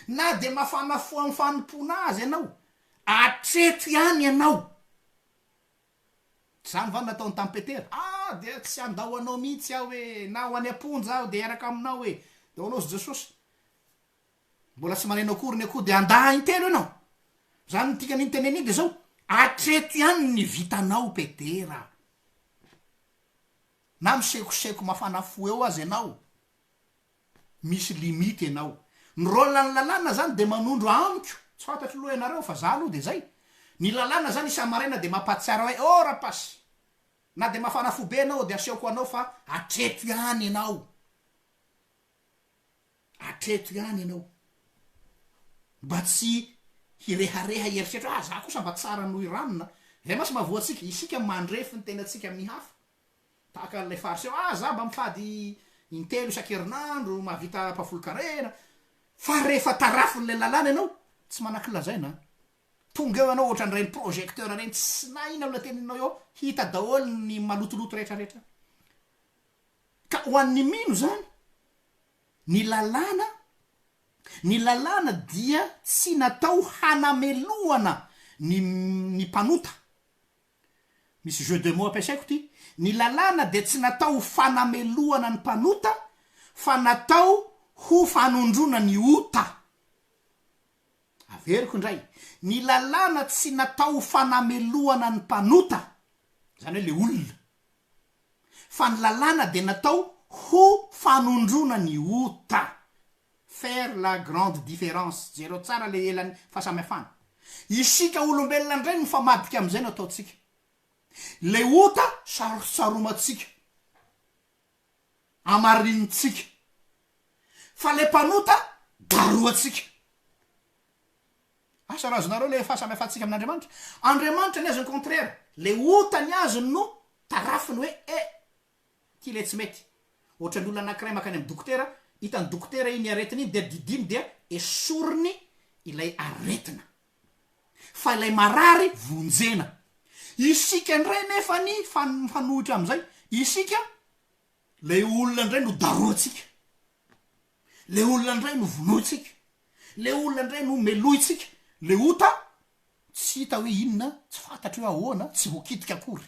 na de mafanafoa amin'ny fanompona azy ianao atreto ihany ianao zany va nataony tampetera de tsy andao anao mihitsy aho hoe na ho any amponja aho de araka aminao hoe de anao sy Jesosy mbola tsy maneno akory ny akoho de andaha intelo ianao zany ny tikany teneny de zao atreto ihany ny vitanao petera na misekoseko mafanafo eo azy ianao misy limity ianao ny rôlany lalàna zany de manondro amiko tsy fantatry loha ianareo fa za aloha de zay ny lalàna zany isamaraina de mampatsiara hoe rapasy na de mafanafo be anao de asehoko anao fa atreto ihany ianao atreto ihany ianao mba tsy hirehareha heritreritra za kosa mba tsara noho iranona zay masy mahavoatsika isika mandrefy ny tenatsika amin'ny hafa tahaka an'lay fariseo za mba mifady intelo isan-kerinandro mahavita mpafolo-karena fa rehefa tarafin'le lalàna ianao tsy manakilazaina tonga eo anao ohatra n'ireny projecteur reny tsy na ina ola teninao eo hita daholo ny malotoloto rehetrarehetra ka ho an'ny mino zany ny lalàna dia tsy natao hanameloana ny mpanota misy jeu de mots ampiasaiko ty ny lalàna de tsy natao fanameloana ny mpanota fa natao ho fanondrona ny ota averiko indray ny lalàna tsy natao fanameloana ny mpanota zany hoe le olona fa ny lalàna de natao ho fanondrona ny ota faire la grande différence zero tsara le elany fahasamihafana isika olombelona ndray mifamadika am'izay no ataotsika le ota saromatsika amarinitsika fa le mpanota daroatsika asa razonareo le fahasamihafantsika amin'Andriamanitra ny azony contraire le ota ny azony no tarafiny hoe ty le tsy mety ohatra ny olona anakiray makany amin'ny dokotera hitany dokotera iny aretina iny de didiny dia esoriny ilay aretina fa ilay marary vonjena isika ndray nefa ny fanohitra am'izay isika le olona ndray no daroatsika le olona ndray no vonoitsika le olona ndray no meloitsika le ota tsy hita hoe inona tsy fantatry hoe ahoana tsy vokitika akory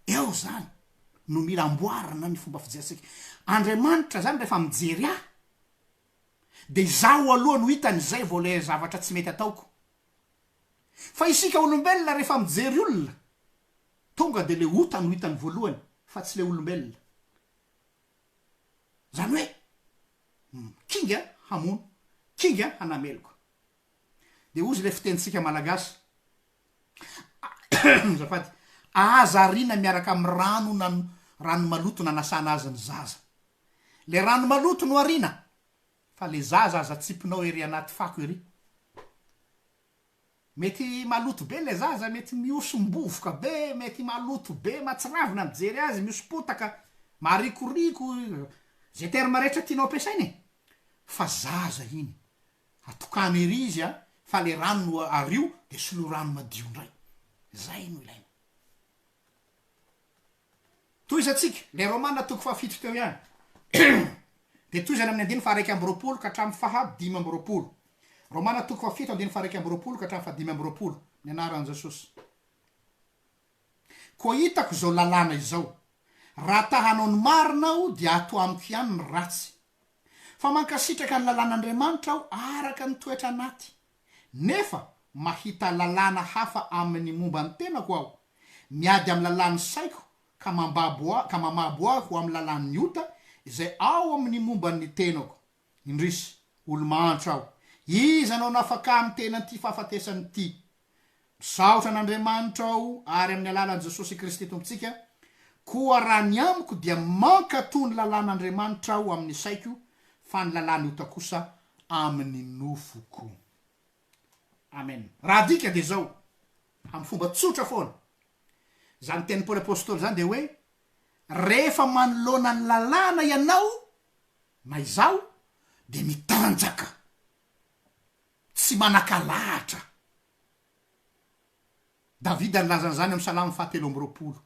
eo zany no mila amboarana ny fomba fijerisika Andriamanitra zany rehefa mijery de zaho aloha no hitany zay vao le zavatra tsy mety ataoko fa isika olombelona rehefa mijery olona tonga de le ota no hitany voalohany fa tsy le olombelona zany hoe kinga hamono kinga hanameloko de ozy le fitenitsika malagasy zafady azarina miaraka amy rano rano maloto nanasana azy ny zaza le rano maloto no arina fa le zaza aza tsipinao ery anaty fako ery mety maloto be le zaza mety miosombovoka be mety maloto be matsiravina mijery azy miosopotaka marikoriko ze terme rehetra tianao ampiasainy fa zaza iny atokany ery izy a fa le rano no ario de solo rano madio ndray zay no ilaina toy izy atsika le romana toko fahafito teo ihany de toy zany amin'ny andiny fa raiky amby roapolo ka hatramy fahadimy amby roapolo romana toko fahafito andiny fa raiky amby roapolo ka hatramy fahadimy amby roapolo ny anaran Jesosy koa hitako zao lalàna izao raha tahanao ny marinao dia ato amiko ihany ny ratsy fa mankasitraka ny lalàn'Andriamanitra aho araka ny toetra anaty nefa mahita lalàna hafa amin'ny momba ny tenako aho miady amin'ny lalàny saiko ka mamabo aho amin'ny lalàny ota izay ao amin'ny momba ny tenako indrisy olo mahantra aho izy anao nafaka amin'ny tena ty fahafatesany ty saotra an'Andriamanitra aho ary amin'ny alalan'i Jesosy Kristy tompontsika koa raha ny amiko dia mankatony lalàn'Andriamanitra aho amin'ny saiko fa ny lalàny ota kosa amin'ny nofoko amen raha dika de zao amin'ny fomba tsotra foana zany teny Paoly apôstôly zany de hoe rehefa manoloana ny lalàna ianao na izao de mitanjaka tsy manakalahatra Davida nylazany zany amin'ny salamo fahatelo amby roapolo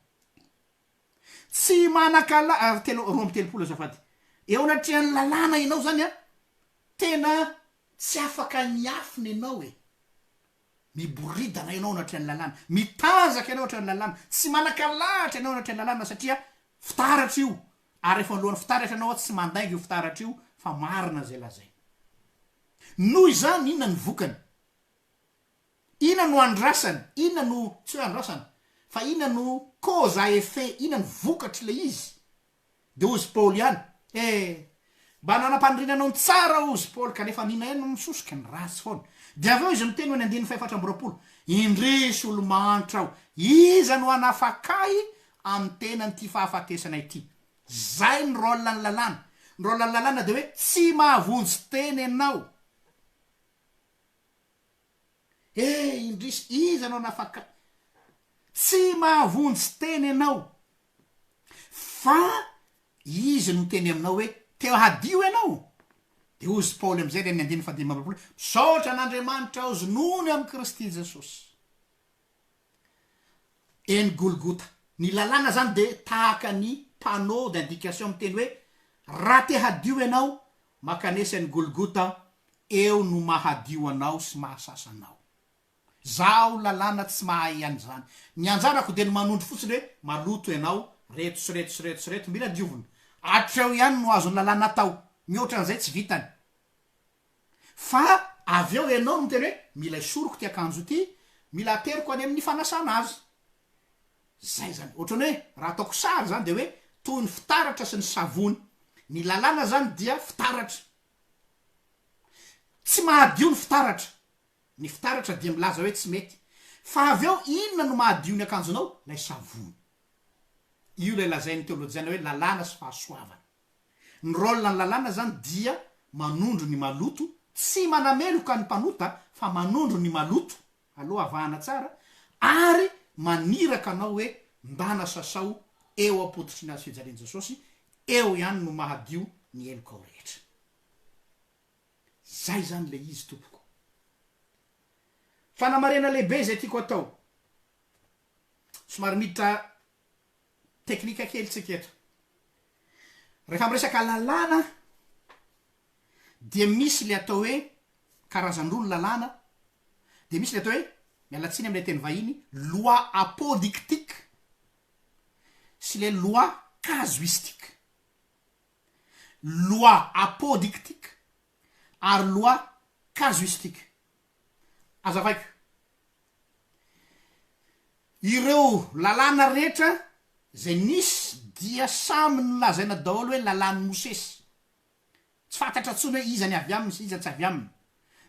tsy roa amby telopolo azafady eo anatrehan'ny lalàna ianao zany a tena tsy afaka niafina ianao miboridana ianao anatrehan'ny lalàna mitanjaka ianao anatrehan'ny lalàna tsy manakalahatra ianao anatrehan'ny lalàna satria fitaratra io ary efa alohan'ny fitaratra ianao tsy mandainga io fitaratra io fa marina zay lazay noho izany inona ny vokany inona no andrasany inona no tsy hoe andrasany fa inona no cause à effet inona ny vokatry le izy de ozy Paoly ihany mba nanam-pandrinanao ny tsara ozy Paoly kanefa nina eny misosika ny ratsy foana de aveo izy miteny hoe ny andiny faefatra amby roapolo indrisy olo mahantra aho iza no anafakay amin'ny tenany ty fahafatesanay ty zay ny rôle ny lalàna ny rôle ny lalàna de hoe tsy mahavonjy teny ianao indrisy iza no anafakay tsy mahavonjy teny ianao fa izy no teny aminao hoe teo hadio ianao de ozy Paoly amizay le ny andiny fahadimy amby roapolo misaotra an'Andriamanitra aho zonony amin'ny Kristy Jesosy eny Golgota ny lalàna zany de tahaka ny panneau d'indication miteny hoe raha te hadio ianao makanesa ny Golgota eo no mahadio anao sy mahasasanao zao lalàna tsy mahay an'izany ny anjarako de ny manondro fotsiny hoe maloto ianao reto sy reto mila diovina atreo ihany no azony lalàna atao mihoatra an'izay tsy vitany fa avy eo ianao no miteny hoe mila isoroko ty akanjo ty mila ateriko any amin'ny fanasana azy zay zany ohatrany hoe raha ataoko sary zany de hoe toy ny fitaratra sy ny savony ny lalàna zany dia fitaratra tsy mahadio ny fitaratra dia milaza hoe tsy mety fa avy eo inona no mahadio ny akanjonao lay savony io le lazain'ny teolojiana hoe lalàna sy fahasoavana ny rôle ny lalàna zany dia manondro ny maloto tsy manameloka ny mpanota fa manondro ny maloto aloha avahana tsara ary maniraka anao hoe ndana sasao eo apototry ny azy fijalian'i Jesosy eo ihany no mahadio ny eloko ao rehetra zay zany le izy tompoko fanamarena lehibe zay tiako atao somary miditra teknika kely tsika eto rehefa miresaka lalàna dia misy le atao hoe karazan'olo lalàna de misy le atao hoe mialatsiny am'ilay teny vahiny loi apodictique sy le loi casuistique loi apodictique ary loi casuistique azavaiko ireo lalàna rehetra zay nisy dia samy nolazaina daholo hoe lalàny Mosesy tsy fantatra tsony hoe iza ny avy aminy sy iza tsy avy aminy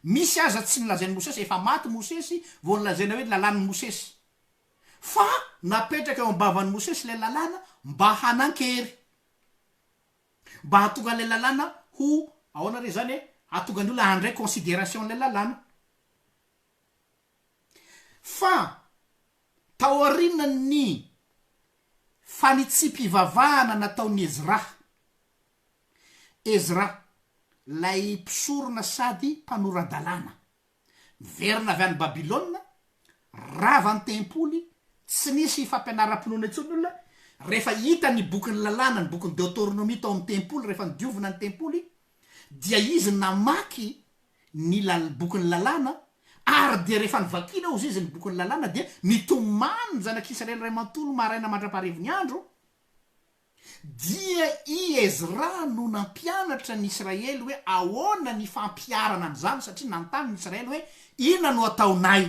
misy aza tsy nolazain'ny Mosesy efa maty Mosesy vo nolazaina hoe lalàny Mosesy fa napetraka eo ambavan'ny Mosesy le lalàna mba hanan-kery mba hatonga an'le lalàna ho ahoana re zany hoe hatonga ny olona handray considération n'le lalàna fa taorinany fanitsipivavahana nataony Ezra lay mpisorona sady mpanoradalàna miverina avy any Babilôna rava ny tempoly tsy nisy fampianaram-pinoana intsony olona rehefa hita ny bokyny lalàna ny bokyny Deutéronomie tao amin'ny tempoly rehefa nidiovina ny tempoly dia izy namaky ny bokyny lalàna ary dia rehefa nivakina ozy izy ny bokyny lalàna dia nitomany zanak'Israely ray mantolo maraina mandraparivony andro dia i Ezra no nampianatra ny Israely hoe ahoana ny fampiarana an'izany satria nantany ny Israely hoe inona no ataonay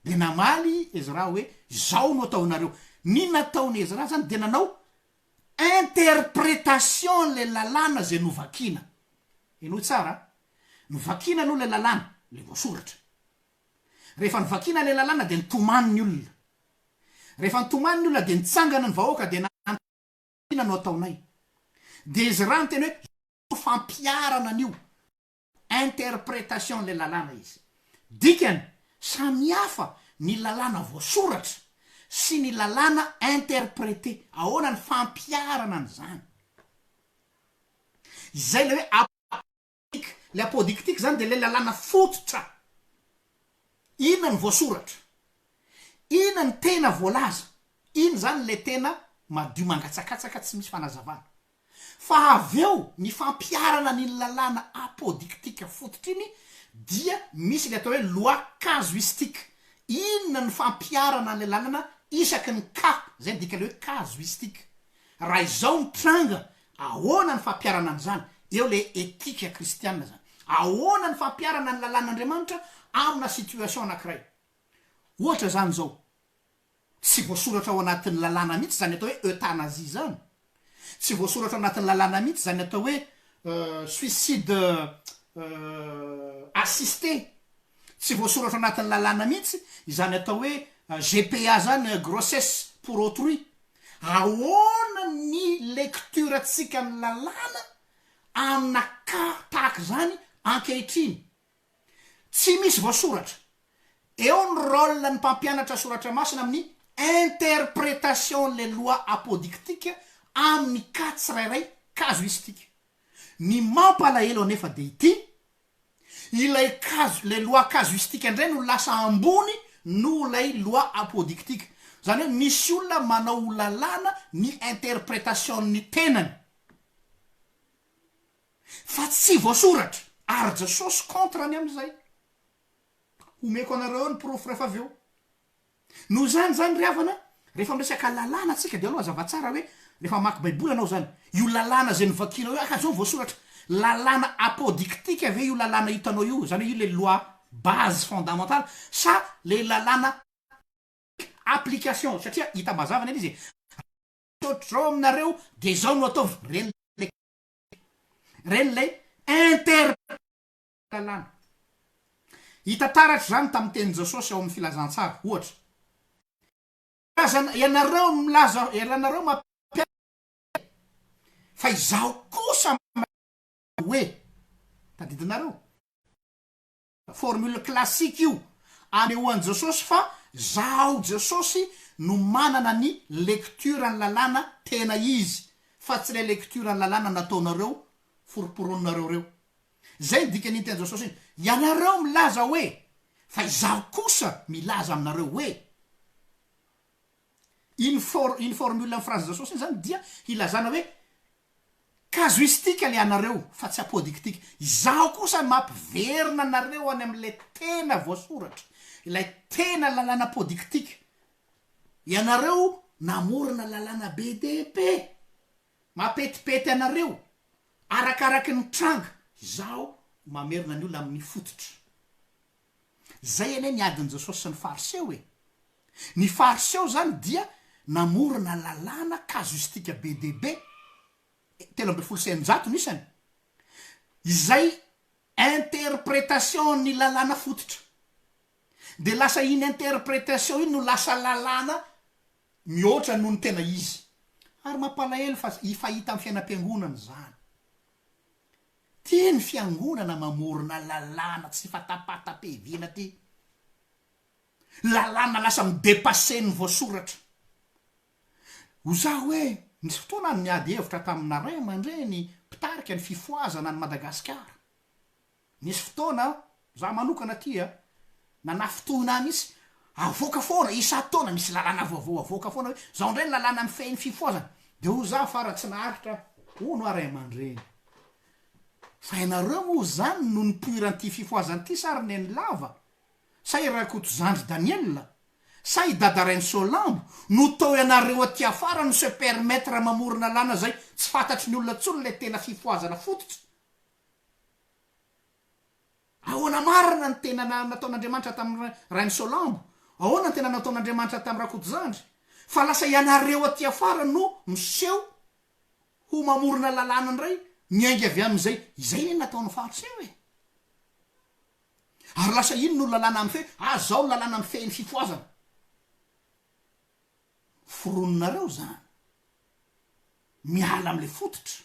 de namaly Ezra hoe zao no ataonareo ny nataony Ezra zany de nanao interprétation le lalàna zay novakina eno tsara novakina no le lalàna le voasoratra rehefa novakina le lalàna de nitomany ny olona rehefa nitomany ny olona de nitsangana ny vahoaka de ina no ataonay de Ezra ny teny hoe fampiarana an'io interprétation le lalàna izy dikany samihafa ny lalàna voasoratra sy ny lalàna interprété ahoana ny fampiarana an'izany izay le hoe le apodictique zany de le lalàna fototra inona ny voasoratra inona ny tena voalaza iny zany le tena madio mangatsakatsaka tsy misy fanazavana fa avy eo ny fampiarana ny lalàna apodictique fototra iny dia misy le atao hoe loi casuistique inona ny fampiarana ny lalàna isaky ny cas zay dika le hoe casuistique raha izao mitranga ahoana ny fampiarana an'izany eo le etika kristianina zany ahoana ny fampiarana ny lalàn'Andriamanitra amina situation anankiray ohatra zany zao tsy voasoratra ao anatin'ny lalàna mihitsy zany atao hoe euthanasie zany tsy voasoratra ao anatin'ny lalàna mihitsy zany atao hoe suicide assisté tsy voasoratra ao anatin'ny lalàna mihitsy izany atao hoe GPA zany grossesse pour autrui ahoana ny lecture atsika ny lalàna amina ka tahaka zany ankehitriny tsy misy voasoratra eo ny rôle ny mpampianatra soratra masina amin'ny interprétation le loi apodictique amin'ny ka tsirairay casuistique ny mampalahelo anefa de ity ilay le loi casuistique indray no lasa ambony no lay loi apodictique zany hoe misy olona manao lalàna ny interprétation ny tenany fa tsy voasoratra ary Jesosy contre ny am'izay omeko anareo ny proof rehefa avy eo no zany ry havana rehefa miresaka lalàna atsika de aloha azavatsara hoe rehefa maky baiboly anao zany io lalàna zay novakinao io aka zao voasoratra lalàna apodictique ave io lalàna hitanao io zany hoe io le loi base fondamentale sa le lalàna application satria hita mazavana izy zao aminareo de zao no ataovy reny lay interlalàna hita taratry zany tamin'ny teny Jesosy ao amin'ny filazantsara ohatra ianareo milaza ianareo mampia fa izaho kosa hoe tadidinareo formule classique io anehoan'i Jesosy fa zaho Jesosy no manana ny lecture ny lalàna tena izy fa tsy le lecture ny lalàna nataonareo foroporonareo reo zay dikany teny Jesosy iny ianareo milaza hoe fa izaho kosa milaza aminareo hoe iny formule ny phrase Jesosy iny zany dia hilazana hoe casuistique le anareo fa tsy apodictique izaho kosa mampiverina anareo any am'le tena voasoratra ilay tena lalàna apodictique ianareo namorona lalàna BDP mapetipety anareo arakaraky ny tranga izaho mamerina ny olona amin'ny fototra zay ane niadiny Jesosy sy ny fariseo ny fariseo zany dia namorona lalàna casuistique BDB 3 nisany izay interprétation ny lalàna fototra de lasa iny interprétation iny no lasa lalàna mihoatra noho ny tena izy ary mampalahelo fa ifahita amin'ny fiainam-piangonana zany tiany fiangonana mamorona lalàna tsy fatapatapevina ty lalàna lasa midepaseny voasoratra ho za hoe nisy fotoana any miady hevitra tamina ray aman-dreny mpitarika ny fifoazana ny Madagasikara nisy fotoana za manokana tia nanafotoana misy avoaka foana isa-taona misy lalàna vaovao avoaka foana hoe zao ndray ny lalàna mifehy ny fifoazana de ho za fara tsy naharitra ono ray aman-dreny fa ianareo moa zany no nipoiran'ity fifoazany ty sariny ny lava sa irakoto zandry Daniel sa i dadarainy Solambo no tao ianareo aty afara no se permettre mamorona lana zay tsy fantatry ny olona tsony le tena fifoazana fototsy ahoana marina ny tena nataon'Andriamanitra tamin'ny rainy Solambo ahoana ny tena nataon'Andriamanitra tamin'ny rakoto zandry fa lasa ianareo aty afara no miseho ho mamorona lalàna ndray miaingy avy am'izay izay ny nataon'ny fahatreo e ary lasa ino no lalàna am'y fe zao ny lalàna am'y fehiny fifoazana fironinareo zany miala am'le fototra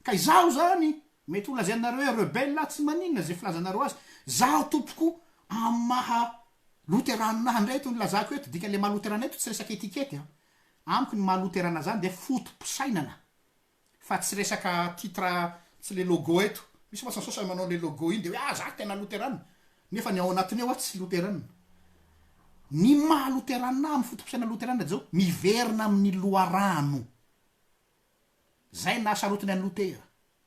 ka izaho zany mety ho lazainareo hoe rebelle tsy maninona zay filazanareo azy zaho tompoko amy maha loteranahy ndray to ny lazako eto dika le maha loterana eto tsy resaka etikety amiko ny maha loterana zany de fotom-pisainana fa tsy resaka titre tsy le logo eto misy masasosa manao le logo iny de hoe za tena loterana nefa ny ao anatiny eo tsy loterana ny maha loterana amy fotom-pisaina loterana zao miverina amin'ny loharano zay nasarotiny any lotera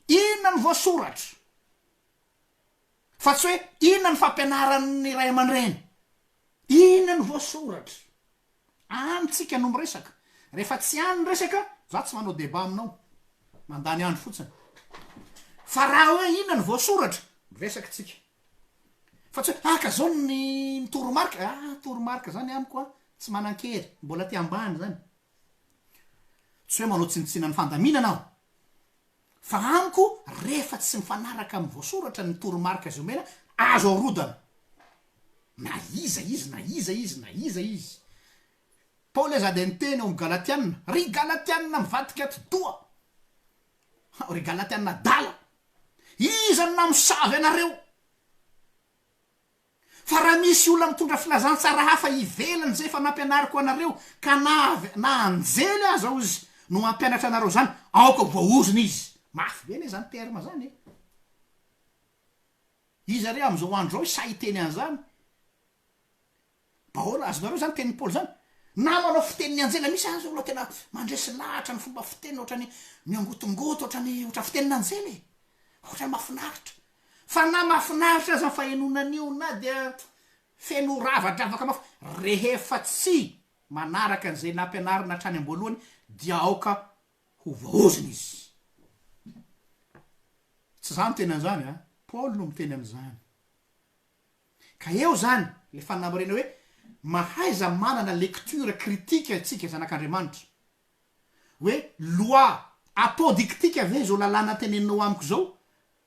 inona ny voasoratra fa tsy hoe inona ny fampianaran'ny ray aman-dreny inona ny voasoratra anytsika no miresaka rehefa tsy any ny resaka za tsy manao débat aminao mandany andro fotsiny fa raha hoe inona ny voasoratra miresaka tsika fa tsy hoe ka zao ny toromarika toromarika zany amiko tsy manan-kery mbola ty ambany zany tsy hoe manao tsinitsina ny fandaminana aho fa amiko rehefa tsy mifanaraka amy voasoratra ny toromarika zay omena azo arodana na iza izy Paul eza de niteny eo amy Galatianina ry Galatianina mivadika ty doa ry Galatianina dala iza na misavy anareo fa raha misy olona mitondra filazantsara hafa ivelany zay fa nampianariko anareo ka na anjely aza ozy no mampianatra anareo zany aoka voaoziny izy mafy be ne zany terme zany izy are am'izao andro zao sa iteny an'zany baola azonareo zany tenin'ny Paoly zany na manao fiteniny anjela misy azy olo tena mandresy lahatra ny fomba fiteny ohatrany miangotongoto oatra fiteniny anjely ohatrany mafinaritra fa na mafinaritra zany fahenonan'io na dia feno ravadravaka mafy rehefa tsy manaraka an'izay nampianarina hatrany am-boalohany dia aoka ho vaoziny izy tsy zany teny an'zany Paoly no miteny am'zany ka eo zany le fanamorena hoe mahaiza manana lecture critique atsika zanak'Andriamanitra hoe loi apodictique ave zao lalàna teneninao amiko zao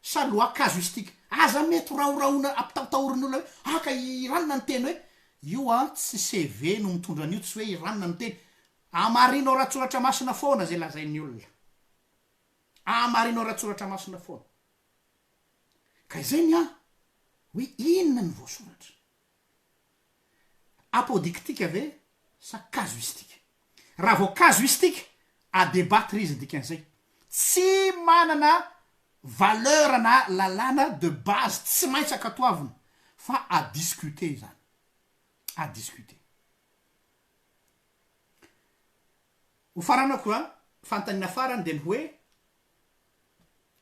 sa loi casuistique aza mety rahoraona ampitahotahorin'olona hoe ka iranona ny teny hoe io tsy CV no mitondra an'io tsy hoe iranona ny teny amarinao ratsoratra masina foana zay lazain'ny olona amarinao ratsoratra masina foana ka izay ny hoe inona ny voasoratra apodictique ave sa casuistique raha vao casuistique a débattre izy dikan'izay tsy manana valeur na lalàna de base tsy maintsy akatoavina fa a discuter zany a discuter ho farana koa fantanina farany de ny hoe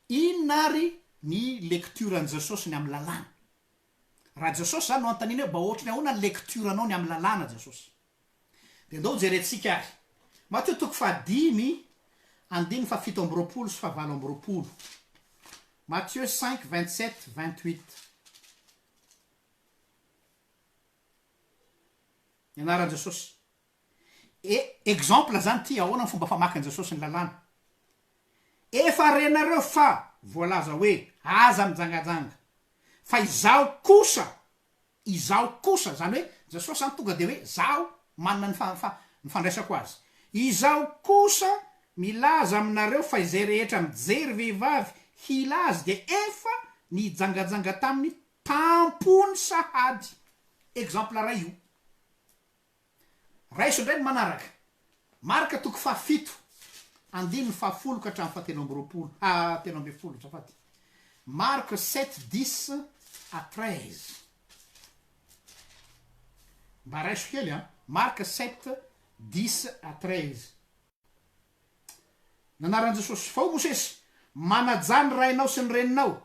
inary ny lecture an Jesosy ny amy lalàna raha Jesosy zany no antanina hoe mba ohatrany ahoana ny lecture anao ny amy lalàna Jesosy de ndao jerentsika ary Matthieu toko fa 10 andiny fa 7 amby roapolo sy fa 8 amby roapolo Matthieu 5 27 28 ianaran Jesosy exemple zany ty ahoana ny fomba famaky an Jesosy ny lalàna efa renareo fa voalaza hoe aza mijangajanga fa izao kosa zany hoe Jesosy zany tonga de hoe zao manana mifandraisako azy izaho kosa milaza aminareo fa izay rehetra mijery vehivavy hilazy de efa nijangajanga tamin'ny tampony sahady exemple ray io raiso ndray ny manaraka marika toko fahafito andiny fahafolo ka hatramin'ny fahatelo amby roapolo telo amby folo zafady marque 7:10 à 13 mba raiso kely a marque 7:10 à 13 nanaran Jesosy fao Mosesy manajany rainao sy ny reninao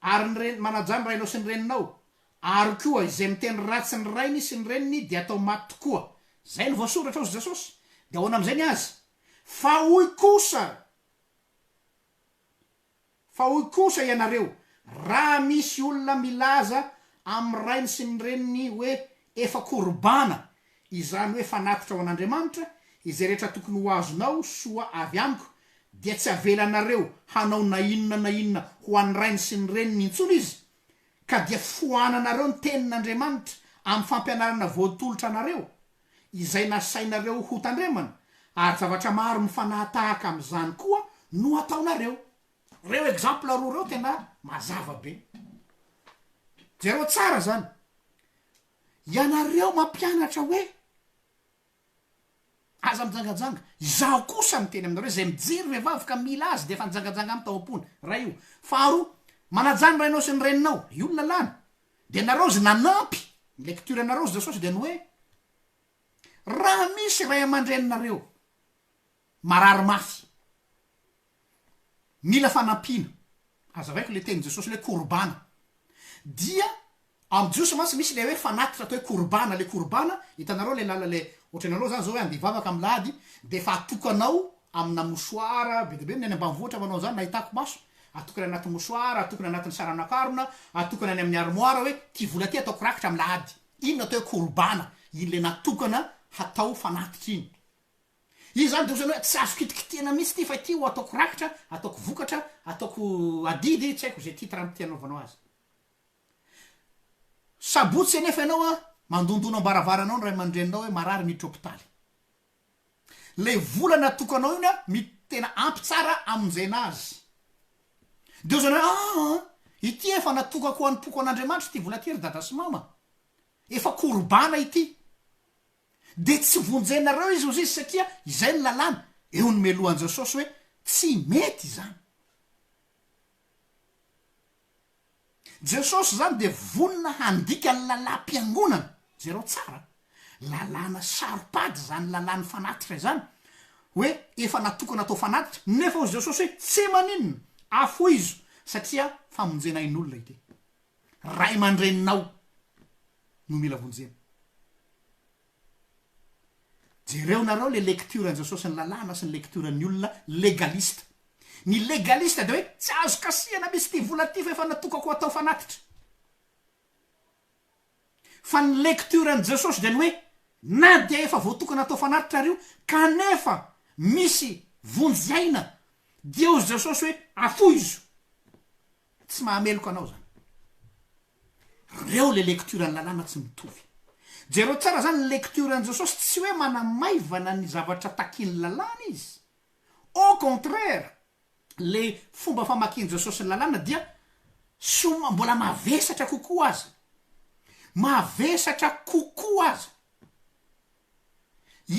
ary manajany rainao sy ny reninao ary koa izay miteny ratsy ny rainy sy ny reniny de atao maty tokoa zay ny voasoratra ozy Jesosy de ahoana am'izay ny azy fa hoy kosa ianareo raha misy olona milaza amin'ny rainy sy ny reniny hoe efa korbana izany hoe fanatitra ao an'Andriamanitra izay rehetra tokony ho azonao soa avy amiko dia tsy avelanareo hanao na inona ho an'ny rainy sy ny reniny intsony izy ka dia foananareo ny tenin'Andriamanitra amin'ny fampianarana voatolotra anareo izay nasainareo ho tandremana ary zavatra maro mifanahatahaka am'izany koa no ataonareo reo exemple roa reo tena mazava be jereo tsara zany ianareo mampianatra hoe aza mijangajanga izaho kosa miteny aminareo zay mijery vehivavy ka mila azy de efa nijangajanga amin'ny taoam-pony raha io faharoa manajany rainao sy ny reninao io ny lalàna de nareo zy nanampy lecture anareo zy Jesosy de ny hoe raha misy ray aman-dreninareo marary mafy mila fanampiana azavaiko le teny Jesosy le korbana dia am'jiosy mantsy misy le hoe fanatitra atao hoe korbana le korbana hitanareo le lala le ohatranareo zany zao hoe andivavaka amin'ny lady de fa atokanao amina mosoara be debe ny any ambanivohitra manao zany nahitako maso atokany anaty mosoara atokany anatin'ny saranakarona atokany any amin'ny armoara hoe ty vola ty ataoko rakitra amin'ny lady ino atao hoe korbana iny le natokana hatao fanatitra iny izy zany de ozy tsy azo kitikitiana misy ty fa ty ho ataoko rakitra ataoko vokatra ataoko adidy tsy haiko zay titre ty anaovanao azy sabotsy anefa ianao a mandondono ambaravaranao ny ray aman-dreninao hoe marary miditra hôpitaly le vola natokanao iny a mitena ampy tsara amonjena azy de zany ity efa natokako an'ny poko an'Andriamanitra ty vola ty ry dada sy mama efa korbana ity de tsy vonjenareo izy ozy izy satria izay ny lalàna eo ny melohan Jesosy hoe tsy mety zany Jesosy zany de vonina handika ny lalàm-piangonana zereo tsara lalàna saropady zany lalàny fanatitra zany hoe efa natokana atao fanatitra nefa ozy Jesosy hoe tsy maninona afo izo satria famonjenain'olona ity ray aman-dreninao no mila vonjena jereo nareo le lecture ny Jesosy ny lalàna sy ny lecture ny olona legalista ny legalista de hoe tsy azo kasiana misy ty vola ty fa efa natokako atao fanatitra fa ny lecture ny Jesosy de ny hoe na dia efa voatokana atao fanatitra reo kanefa misy vonjaina dia ozy Jesosy hoe afo izo tsy mahameloko anao zany reo le lecture ny lalàna tsy mitovy jereo tsara zany lecture ny Jesosy tsy hoe manamaivana ny zavatra takiny lalàna izy au contraire le fomba famakiany Jesosy ny lalàna dia soma mbola mavesatra kokoa azy mavesatra kokoa azy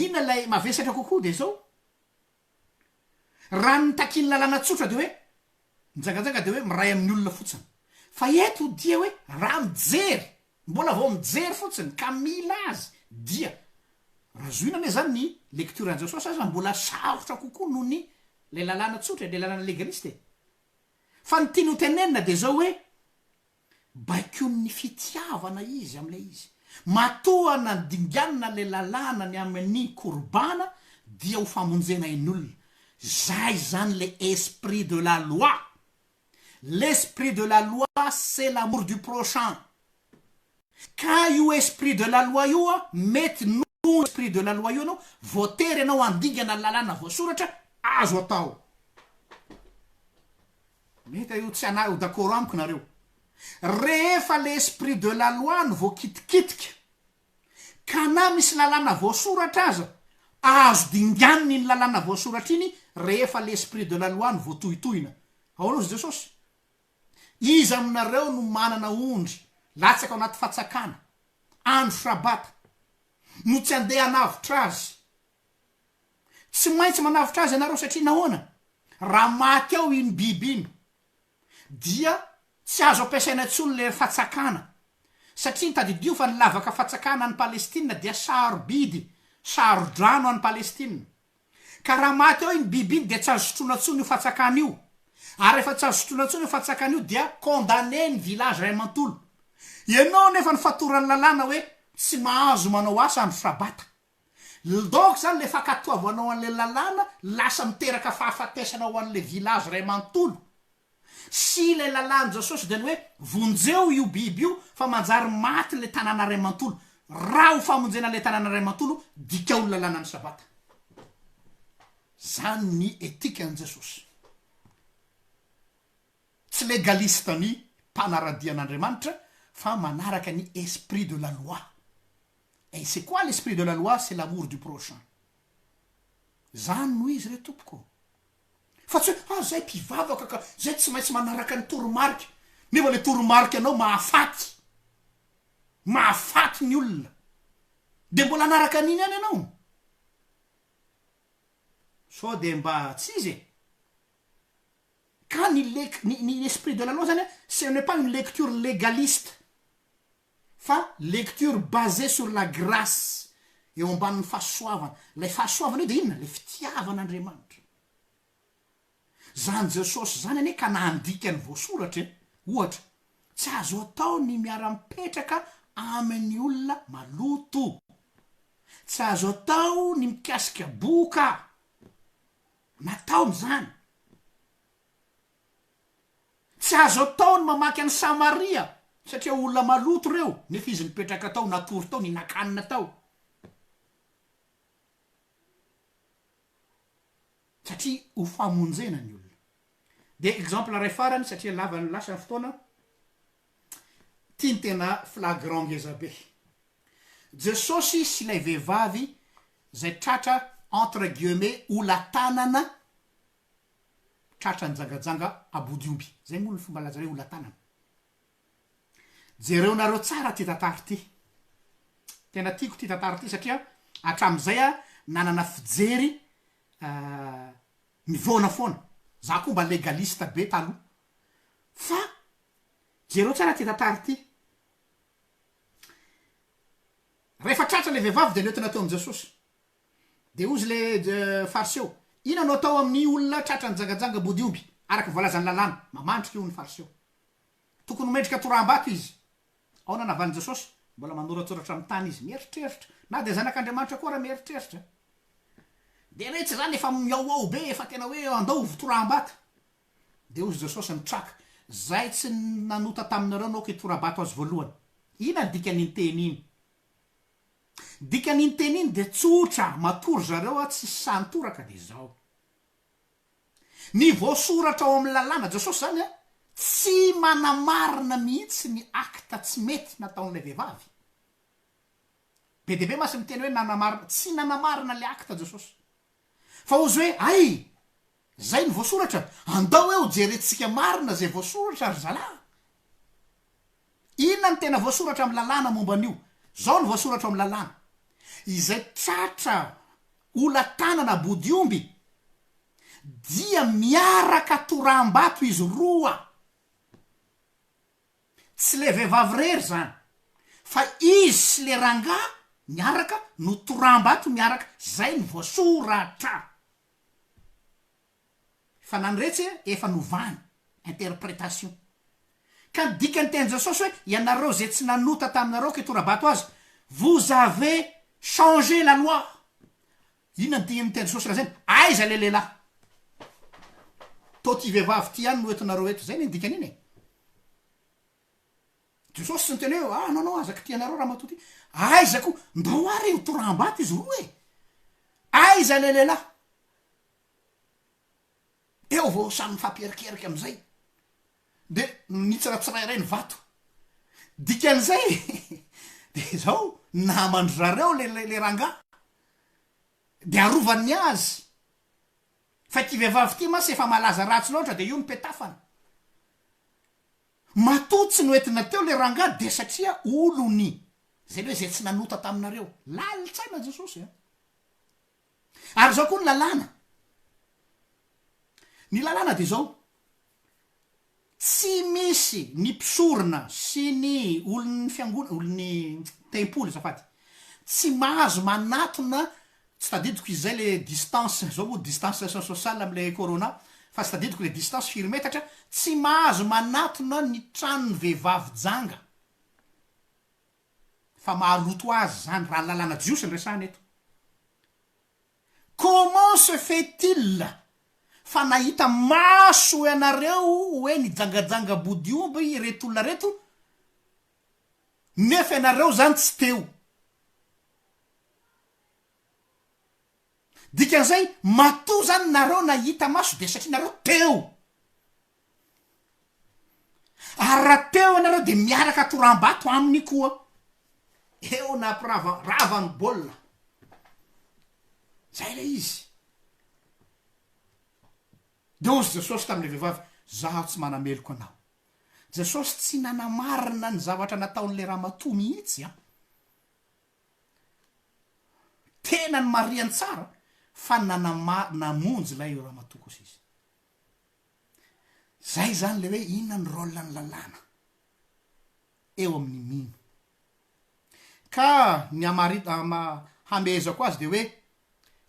ina lay mavesatra kokoa de zao raha ny takiny lalàna tsotra de hoe mijangajanga de hoe miray amin'ny olona fotsiny fa eto dia hoe raha mijery mbola vao mijery fotsiny ka mila azy dia raha zoina ane zany ny lecture ny Jesosy aza mbola sarotra kokoa noho ny le lalàna tsotra le lalàna legaliste fa ny tiany ho tenenina de zao hoe baikony fitiavana izy am'le izy matoa na dinganina le lalàna ny amin'ny korbana dia ho famonjena in'olona zay zany le esprit de la loi l'esprit de la loi c'est l'amour du prochain ka io esprit de la loi io a mety no esprit de la loi io anao voatery anao andingana lalàna voasoratra azo atao mety io tsy ana ho d'accord amiko nareo rehefa l'esprit de la loi no voakitikitika ka na misy lalàna voasoratra aza azo dinganiny ny lalàna voasoratra iny rehefa l'esprit de la loi ny voatohitohina aolozy jesosy izy aminareo no manana ondry latsaka ao anaty fatsakana andro sabata no tsy andeha anavitra azy tsy maintsy manavitra azy ianareo satria nahoana raha maty ao iny biby iny dia tsy azo ampiasaina ntsony le fatsakana satria nitadidio fa nilavaka fatsakana any Palestina dia sarobidy sarodrano any Palestina ka raha maty ao iny biby iny dia tsy azo sotrona ntsony io fatsakana io ary rehefa tsy azo sotrona ntsony io fatsakana io dia condamné ny village ray amantolo ianao nefa ny fatorany lalàna hoe tsy mahazo manao asa andro sabata donc zany le fakatoavanao an'le lalàna lasa miteraka fahafatesana ho an'le village ray amantolo sy le lalàna Jesosy de ny hoe vonjeo io biby io fa manjary maty le tanàna ray amantolo raha ho famonjena le tanàna ray amantolo dika ho lalàna ny sabata zany ny etika an Jesosy tsy légaliste ny mpanaradian'Andriamanitra fa manaraka ny esprit de la loi. Et c'est quoi l'esprit de la loi? C'est l'amour du prochain. Zany no izy re tompoko fa tsy hoe zay mpivavaka ka zay tsy maintsy manaraka ny toromarika nefa le toromarika anao mahafaty ny olona de mbola anaraka an'iny any ianao so de mba tsy izy ka ny esprit de la loi zany ce n'est pas une lecture légaliste fa lecture basée sur la grâce eo ambanin'ny fahasoavana lay fahasoavana io de inona le fitiavan'Andriamanitra zany Jesosy zany ane ka nandika ny voasoratra ohatra tsy azo atao ny miara-mipetraka amin'ny olona maloto tsy azo atao ny mikasika boka nataony zany tsy azo atao ny mamaky any Samaria satria olona maloto reo nefa izy nipetraka tao natory tao ninakanina tao satria ho famonjena ny olona de exemple ray farany satria lava ny lasa ny fotoana tia ny tena flagrant ngeza be Jesosy sy lay vehivavy zay tratra entre guillemets ola tanana tratra ny jangajanga abodioby zay moa ny fomba laza hoe ola tanana jereo nareo tsara ty tatary ty tena tiako ty tatary ty satria atram'izay a nanana fijery mivona foana za koa mba légaliste be taloha fa jereo tsara ty tatary ty rehefa tratra le vehivavy de netina teo am Jesosy de ozy le fariseo ina no atao amin'ny olona tratra ny jangajanga bodioby araky voalazany lalàna mamandrika io ny fariseo tokony mendrika toram-bato izy ao nanavany Jesosy mbola manoratsoratra amy tany izy mieritreritra na de zanak'Andriamanitra koa raha mieritreritra de retsy zany efa miaoao be efa tena hoe andao toram-bato de ozy Jesosy nitraka zay tsy nanota taminareo anao ke toram-bato azy voalohany ina dikan'iny teny iny dikan'iny teny iny de tsotra matory zareo a tsy santoraka de zao ny voasoratra ao amin'ny lalàna Jesosy zany a tsy manamarina mihitsy ny akta tsy mety nataon'lay vehivavy be de be masy miteny hoe nanamarina tsy nanamarina le akta Jesosy fa ozy hoe ay zay ny voasoratra andao hoe ho jerentsika marina zay voasoratra ry zalahy inona ny tena voasoratra amy lalàna momban'io zao ny voasoratra amy lalàna izay tratra ola tanana bodiombby dia miaraka toram-bato izy roa tsy le vehivavy rery zany fa izy sy le rangahy miaraka no toram-bato miaraka zay ny voasoratra fa nanyretsy efa novany interprétation ka dikany teny Jesosy hoe ianareo zay tsy nanota taminareo ke toram-bato azy vous avez changé la loi inona ny teny Jesosy raha zany aiza le lehilahy to ty vehivavy ty any no etonareo eto zay ny dikany iny Jesosy sy nyteny hoe non azaky tianareo raha matoty aizako ndao ary io toram-bato izy roa aiza le lehilahy eo vao samy mifampierikerika am'izay de nitsiratsirairay ny vato dikan'izay de zao namandro zareo le ranga de arovany azy fa ty vehivavy ty masy efa malaza ratsy loatra de io mipetafana matotsy no entina teo le ranga de satria olony zay hoe zay tsy nanota taminareo lalitsaina jesosy ary zao koa ny lalàna de zao tsy misy ny mpisorona sy ny olon'ny fiangona olon'ny tempoly zafady tsy mahazo manatona tsy tadidiko izay le distance zao moa distanciation sociale am'le corona fa tsy tadidiko le distance firmetatra tsy mahazo manatona ny tranony vehivavy janga fa mahaloto azy zany raha lalàna jiosy ny resany eto comment se fait-il fa nahita maso ianareo hoe nijangajanga bodiomby reto olona reto nefa ianareo zany tsy teo dikan'izay matoa zany nareo nahita maso de satria nareo teo ary raha teo ianareo de miaraka toram-bato aminy koa eo na ravany baolina zay le izy de ozy jesosy tam'le vehivavy zaho tsy manameloko anao jesosy tsy nanamarina ny zavatra nataon'le raha matoa mihitsy tena ny mariany tsara fa namonjy lay io raha matoa kosa izy zay zany le hoe inona ny rôle ny lalàna eo amin'ny mino ka ny hamezako azy de hoe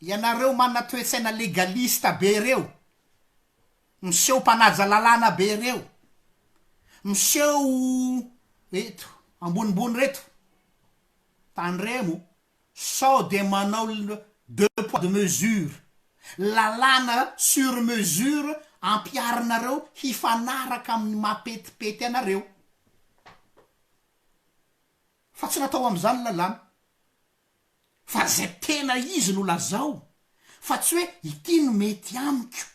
ianareo manana toetsaina legalista be reo miseho mpanaja lalàna be reo miseho eto ambonimbony reto tandremo sao de manao deux poids de mesure lalàna sur mesure ampiarinareo hifanaraka amin'ny mapetipety anareo fa tsy natao am'izany lalàna fa zay tena izy no lazao fa tsy hoe ity no mety amiko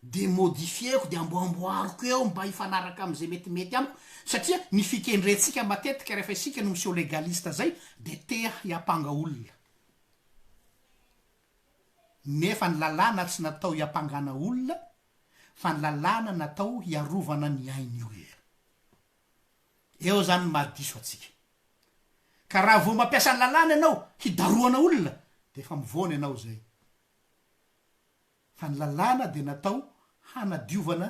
de modifieko de amboamboariko eo mba hifanaraka am'izay metimety amiko satria ny fikendrentsika matetika rehefa isika no miseho legalista zay de tea hiapanga olona nefa ny lalàna tsy natao hiampangana olona fa ny lalàna natao hiarovana ny ainy olona eo zany mahadiso atsika ka raha vo mampiasa ny lalàna ianao hidaroana olona de fa mivona ianao zay fa ny lalàna de natao hanadiovana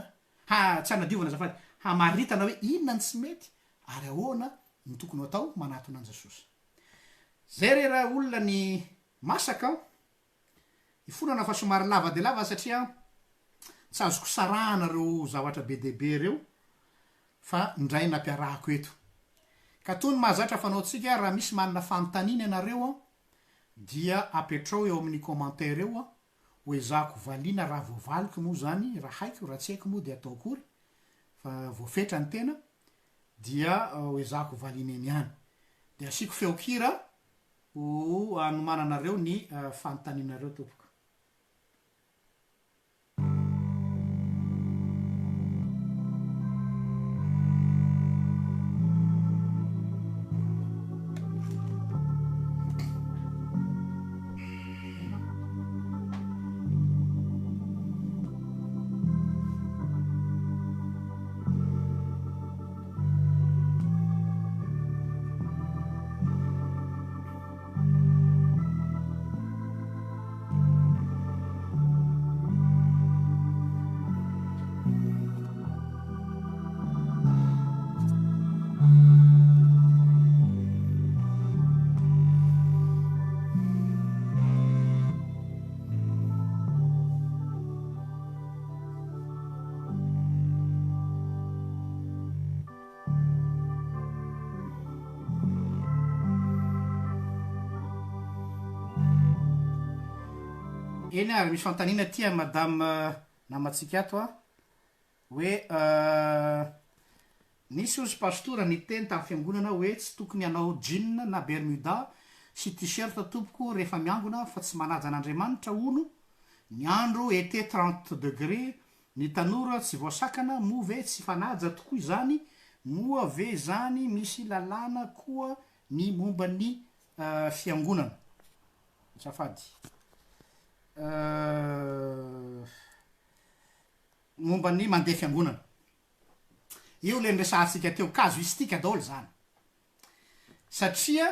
tsy hanadiovana zafady hamaritana hoe inona ny tsy mety ary ahoana ny tokony ho atao manatona an jesosy zay re raha olona ny masaka ifonana fa somary lava de lava satria tsy azoko sarahana reo zavatra be debe reo fa indray nampiarahako eto ka toy ny mahazatra fanaotsika raha misy manana fanontaniana ianareo dia apetrao eo amin'ny commentaire eo hoe zako valiana raha voavaliko moa zany raha haiko raha tsy haiko moa de atao akory fa voafetra ny tena dia hoe zako valiana eny ihany de asiko feokira ho anomananareo ny fanontanianareo tompoko eny ary misy fantanina tia madame namatsika ato hoe nisy ozy pastora ny teny tamin'ny fiangonana hoe tsy tokony anao jean na bermuda sy t-shirt tompoko rehefa miangona fa tsy manaja an'Andriamanitra ono ny andro été 30 degré ny tanora tsy voasakana moa ve tsy fanaja tokoa izany moa ve zany misy lalàna koa ny momba ny fiangonana safady momba ny mandeha fiangonana io le nresahantsika teo kazo isy tika daholo zany satria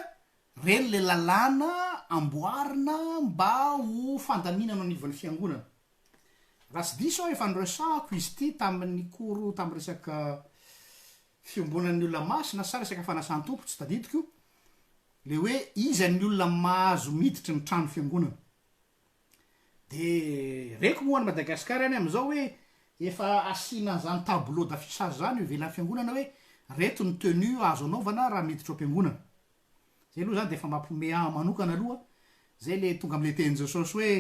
reny le lalàna amboarina mba ho fandaminana anivon'ny fiangonana raha sy diso efa nresahako izy ty tamin'ny koro tamy resaka fiombonan'ny olona masina sa resaka fanasan-tompo tsy tadidiko io le hoe izy ny olona mahazo miditry ny trano fiangonana de reko moa any Madagasikara any am'izao hoe efa asina zany tableau d'affichage zany io ivelan'ny fiangonana hoe reto ny tenue azo anaovana raha miditra am-piangonana zay aloha zany de efa mampome manokana aloha zay le tonga am'le teny Jesosy hoe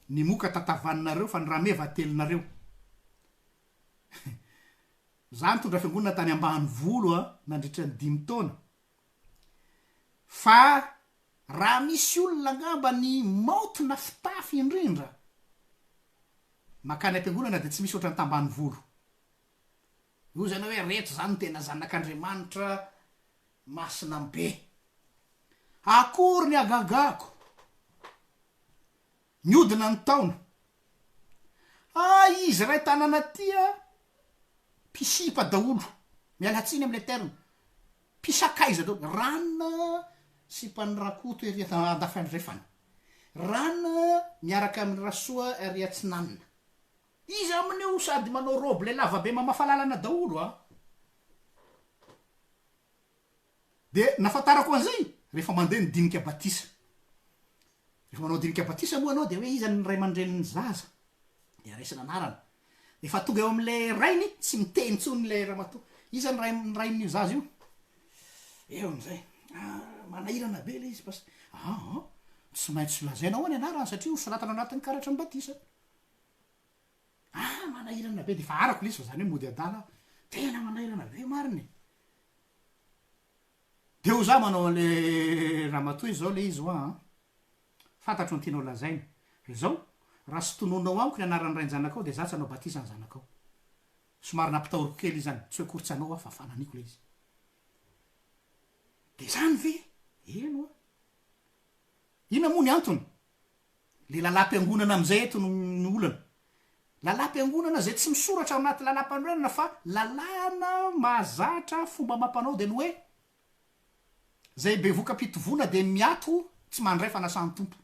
ny moka tatavaninareo fa ny rameva telinareo zany tondra fiangonana tany ambany volo nandritra ny 5 taona fa raha misy olona angamba ny maotina fitafy indrindra makany am-piangonana de tsy misy ohatrany tambany volo io zany hoe reto zany tena zanak'Andriamanitra masina be akory ny agagako miodina ny taona izy ray tanana tia pisipa daolo mialatsiny am'le terme pisakaiza dao ranona sy mpanirakoto ery andafandrefany rana miaraka amin'ny rasoa ary atsinanina izy amin'io sady manao robe le lava be mamafalalana daolo de nafatarako an'izay rehefa mandeha ny dinika batisa rehefa manao dinika batisa moa anao de hoe izy ny ray aman-dreniny zaza de raisina anarana efa tonga eo am'le rainy tsy miteny tsony le ramato izy ny rain'io zaza io eo am'izay manahirana be le izy bas tsy maintsy lazainao any anarany satria hosalatana anatin'ny karatra ny batisa manahirana be de fa arako le izy fa zany hoe mody adala tena manahirana be mariny de ho za manao le ramatoy zao le izy hoa fantatro ny tianao lazainy zao raha sy tononao amiko ny anaran'ny ray ny zanakao de za tsy anao batisa ny zanakao somary nampitahoriko kely izy zany tsy hoe korotsanao fa fananiko le izy de zany ve eno ina moa ny antony le lalam-piangonana am'izay eto ny olana lalam-piangonana zay tsy misoratra ao anaty lalam-panorenana fa lalàna mahazatra fomba mampanao de ny hoe zay be voka-pitovona de miato tsy mandray fanasan'ny tompo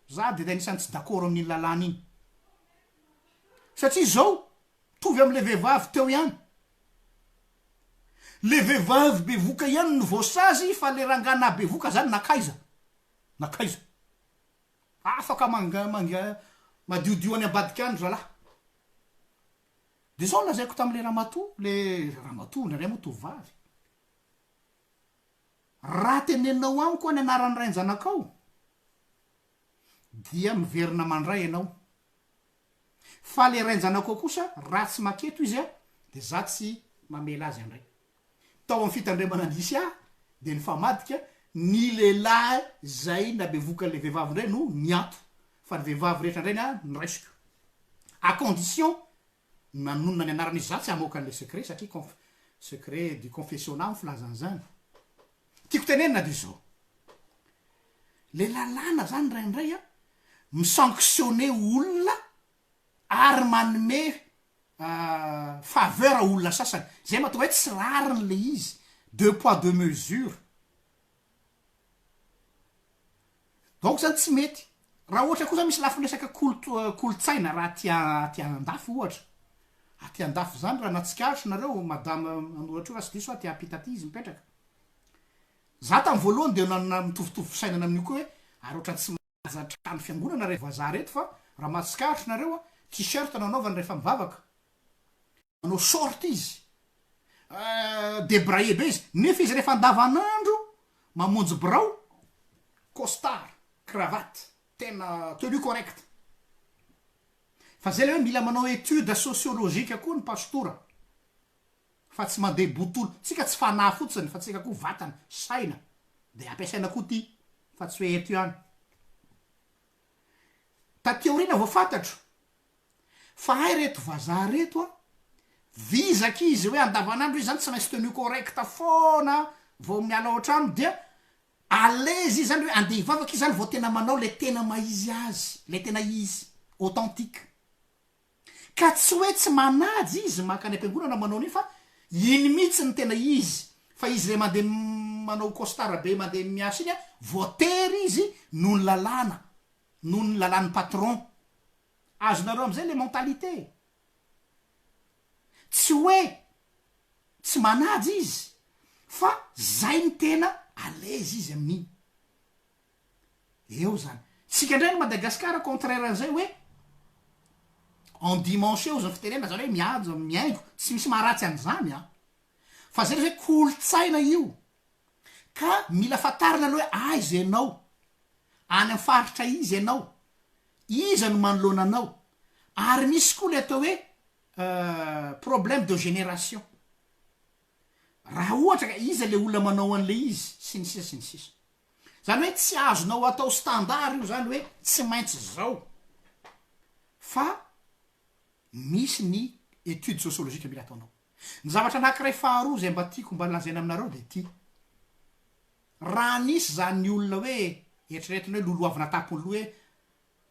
za de anisan'ny tsy dakoro amin'iny lalàna iny satria zao tovy am'le vehivavy teo ihany le vehivavy be voka ihany ny voasazy fa le rangana be voka zany nakaiza afaka madiodio any ambadika any zalahy de zao lazaiko tam'le ramato le ramato ndraray moa tovavy raha tenenao amiko any anaran'ny ray ny zanakao dia miverina mandray ianao fa le ray ny zanakao kosa raha tsy maketo izy de za tsy mamela azy andray tao am'y fitandremana andisy de ny famadika ny lehilahy zay na bevoka le vehivavy ndray no miato fa ny vehivavy rehetra ndray ny raisiko à condition nanonona ny anaran'izy za tsy hamoaka an'le secret satria secret du confessionnat filazan'zany tiako tenenina de zao le lalàna zany raindray misanctionne olona ary manome faveur olona sasany zay mahatonga hoe tsy rariny le izy 2 poids 2 mesure donc zany tsy mety raha ohatra koa zany misy lafi resaka kolotsaina raha tia andafy ohatra aty andafy zany raha natsikaritry nareo madame anoratro raha sy diso tia apitaty izy mipetraka za tamy voalohany de mitovitovy fisainana amin'io koa hoe ary ohatrany tsy maza trano fiangonana re vazaha reto fa raha matsikaritry nareo t-shirt nanaovany rehefa mivavaka manao short izy debraillé be izy nefa izy rehefa andavanandro mamonjy brao costard cravate tena tenue correct fa zay le hoe mila manao étude sociologique koa ny pastora fa tsy mandeha botolo tsika tsy fanahy fotsiny fa tsika koa vatana saina de ampiasaina koa ty fa tsy hoe eto ihany tateorina vo fantatro fa hay reto vazaha reto vizaky izy hoe andavanandro izy zany tsy maintsy tenue correcta foana vao miala oatrano dia alezy izy zany hoe andeha hivavaka izy zany vao tena manao le tena maizy azy le tena izy authentique ka tsy hoe tsy manajy izy makany am-piangonana manao an'iny fa iny mihitsy ny tena izy fa izy le mandeha manao costara be mandeha miasa iny a voatery izy noho ny lalàna noho ny lalàn'ny patron azonareo am'izay le mentalité tsy hoe tsy manajy izy fa zay ny tena alezy izy amin'iny eo zany tsika indray ny Madagasikara contraire an'izay hoe en dimanche eo zany fitenena zany hoe miajo miaingo tsy misy maharatsy an'izany a fa zay le hoe kolotsaina io ka mila fatarina aloha hoe izy ianao any amin'ny faritra izy ianao iza no manoloana anao ary misy koa le atao hoe problème de génération raha ohatra ka iza le olona manao an'le izy sy ny sisa sy ny sisa zany hoe tsy azonao atao standard io zany hoe tsy maintsy zao fa misy ny étude sociologique mila ataonao ny zavatra anankiray faharoa zay mba tiako mba lazaina aminareo de ty raha nisy zany ny olona hoe eritreretina hoe loloavina tapony loha hoe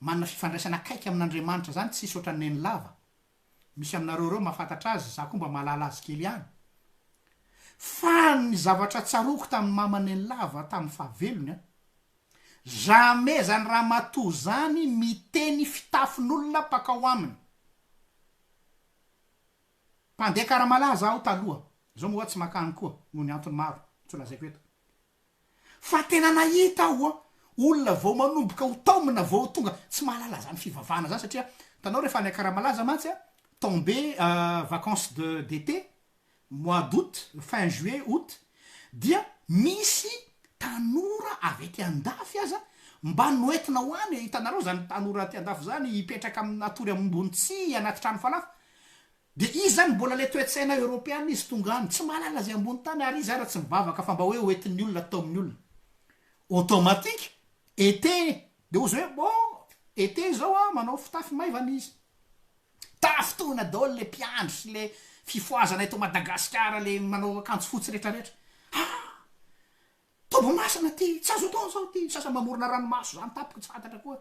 manana fifandraisana akaiky amin'Andriamanitra zany tsisy ohatran'ny neny lava misy aminareo reo mahafantatra azy za koa mba mahalala azy kely ihany fa ny zavatra tsaroko tamin'ny mamaneny lava tamin'ny fahavelony a jamais zany raha matoa zany miteny fitafin'olona pakao aminy mpandeha karamalaza aho taloha zao moa tsy makany koa noho ny antony maro tsy olazaiko eto fa tena nahita aho a olona vao manomboka ho taomina vao tonga tsy mahalala zany fivavahana zany satria tanao rehefa any karamalaza mantsy a tombé vacances d'été mois d'août fin juillet août dia misy tanora avy ety andafy aza mba noentina ho any hitanareo zany tanora ty andafy zany hipetraka amin'ny natory ambony tsy anaty trano falafa de izy zany mbola le toetsaina européenne izy tonga any tsy mahalala zay ambony tany ary izy ara tsy mivavaka fa mba hoe oetin'ny olona atao amin'ny olona automatique été de ozy hoe bon été zao a manao fitafy maivana izy tafy tona daholo le mpiandro sy le fifoazana eto Madagasikara le manao akanjo fotsy rehetrarehetra tobo masana ty tsy azo atao zao ty sasa mamorona ranomaso zany tapika tsy fantatra koa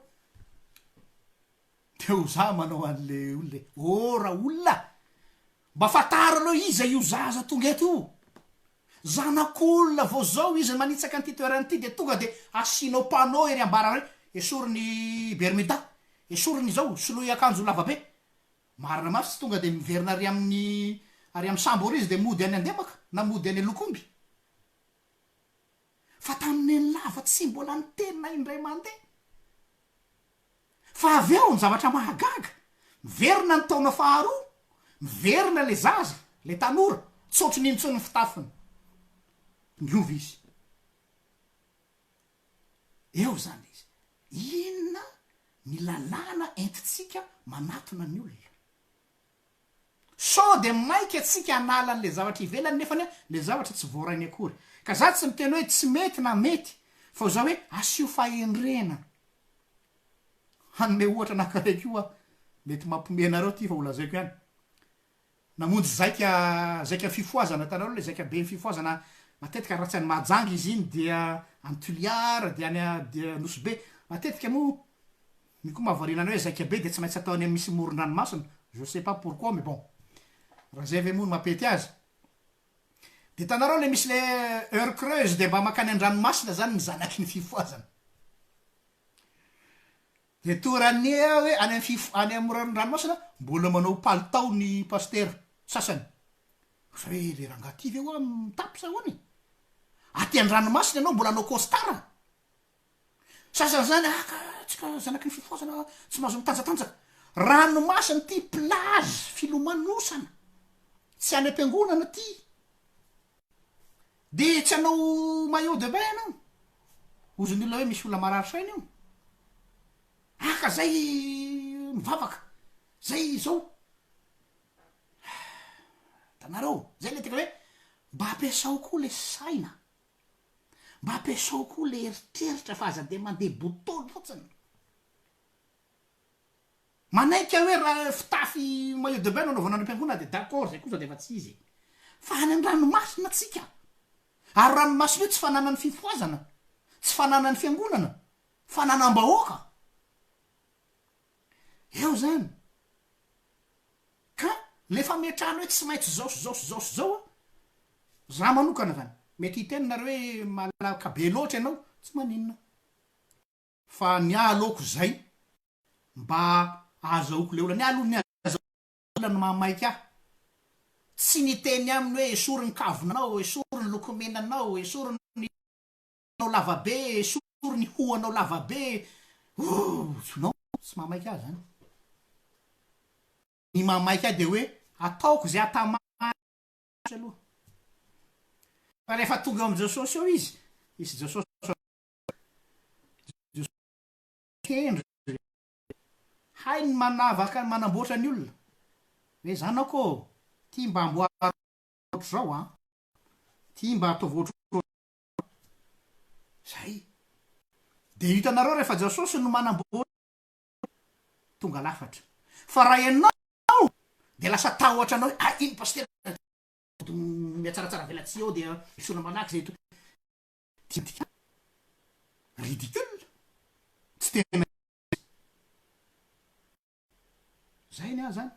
de ho za manao an'le olona ora olona mba fataro aloha iza io zaza tonga eto io zanak'olona vao zao izy manitsaka an'ty toeranyty de tonga de asinao panneau ery ambara hoe esoriny bermuda esoriny zao soloy akanjo lavabe marina masy tsy tonga de miverina ary amin'ny sambo ry izy de mody any andemaka na mody any lokomby fa tamin'ny lava tsy mbola ny tenina indray mandeha fa avy eo ny zavatra mahagaga miverina ny taona faharoa miverina le zaza le tanora tsotry nintsony ny fitafiny miovy izy eo zany izy inona ny lalàna entitsika manatona ny olona so de maika atsika analan'le zavatra ivelany nefany le zavatra tsy voarainy akory ka za tsy miteny hoe tsy mety na mety fa za hoe asio fahendrena hanome ohatra anakiraiky io a mety mampimenareo ty fa olazaiko ihany namonjy zaika fifoazana tanareo le zaika be ny fifoazana matetika raha tsy any Mahajanga izy iny dia Antoliara de dia Nosy-be matetika moa ny koa mahavarinana hoe zaika be de tsy maintsy ataony misy moron-dranomasina je sais pas pourquoi mais bon raha zay ve moa ny mampety azy de tanareo le misy le heure creuse de mba makany an-dranomasina zany ny zanaky ny fifoazana de torany hoe any amin'ny ranomasina mbola manao palitao ny paster sasany sa hoe le rangaty ve hoa mitapy sa hoany aty an-dranomasina ianao mbola anao costara sasany zany tsika zanaky ny fifoazana tsy mahazo mitanjatanjaka ranomasina ty plage filomanosana tsy any am-piangonana ty de tsy anao maillot de bain anao ozony olona hoe misy olona marary saina io aka zay mivavaka zay zao tanareo zay le tena hoe mba ampiasao koa le saina mba ampiasao koa le eritreritra fa aza de mandeha botolo fotsiny manaika hoe raha fitafy maillot de bain nanaovana any am-piangonana de d'accord zay kosa de efa tsy izy fa any an-dranomasina tsika ary ranomasina io tsy fananany fifoazana tsy fananany fiangonana fananam-bahoaka eo zany ka lefa metrahany hoe tsy maintsy zao sy zao sy zao sy zao a za manokana zany mety hitenonareo hoe malaka be loatra ianao tsy maninona fa ny aloko zay mba ahazaoko le olana ny aloha ny azaolany mamaiky ah tsy niteny aminy hoe esoriny kavonanao esoriny lokomenanao esoriny nao lavabe esoriny hoanao lavabe nao tsy mamaiky ahy zany ny mamaiky ahy de hoe ataoko zay atama aloha fa rehefa tonga amy jesosy eo izy jesosy kendry hay ny manavaka manamboatra ny olona hoe zanako ty mba amboatra zao a ty mba ataovotro zay de hitanareo rehefa jesosy no manamboatra tonga lafatra fa raha ianao de lasa tahotra anao iny paster miatsaratsara velatsy eo de isona malaky zay ridicule tsy tena zay ny ah zany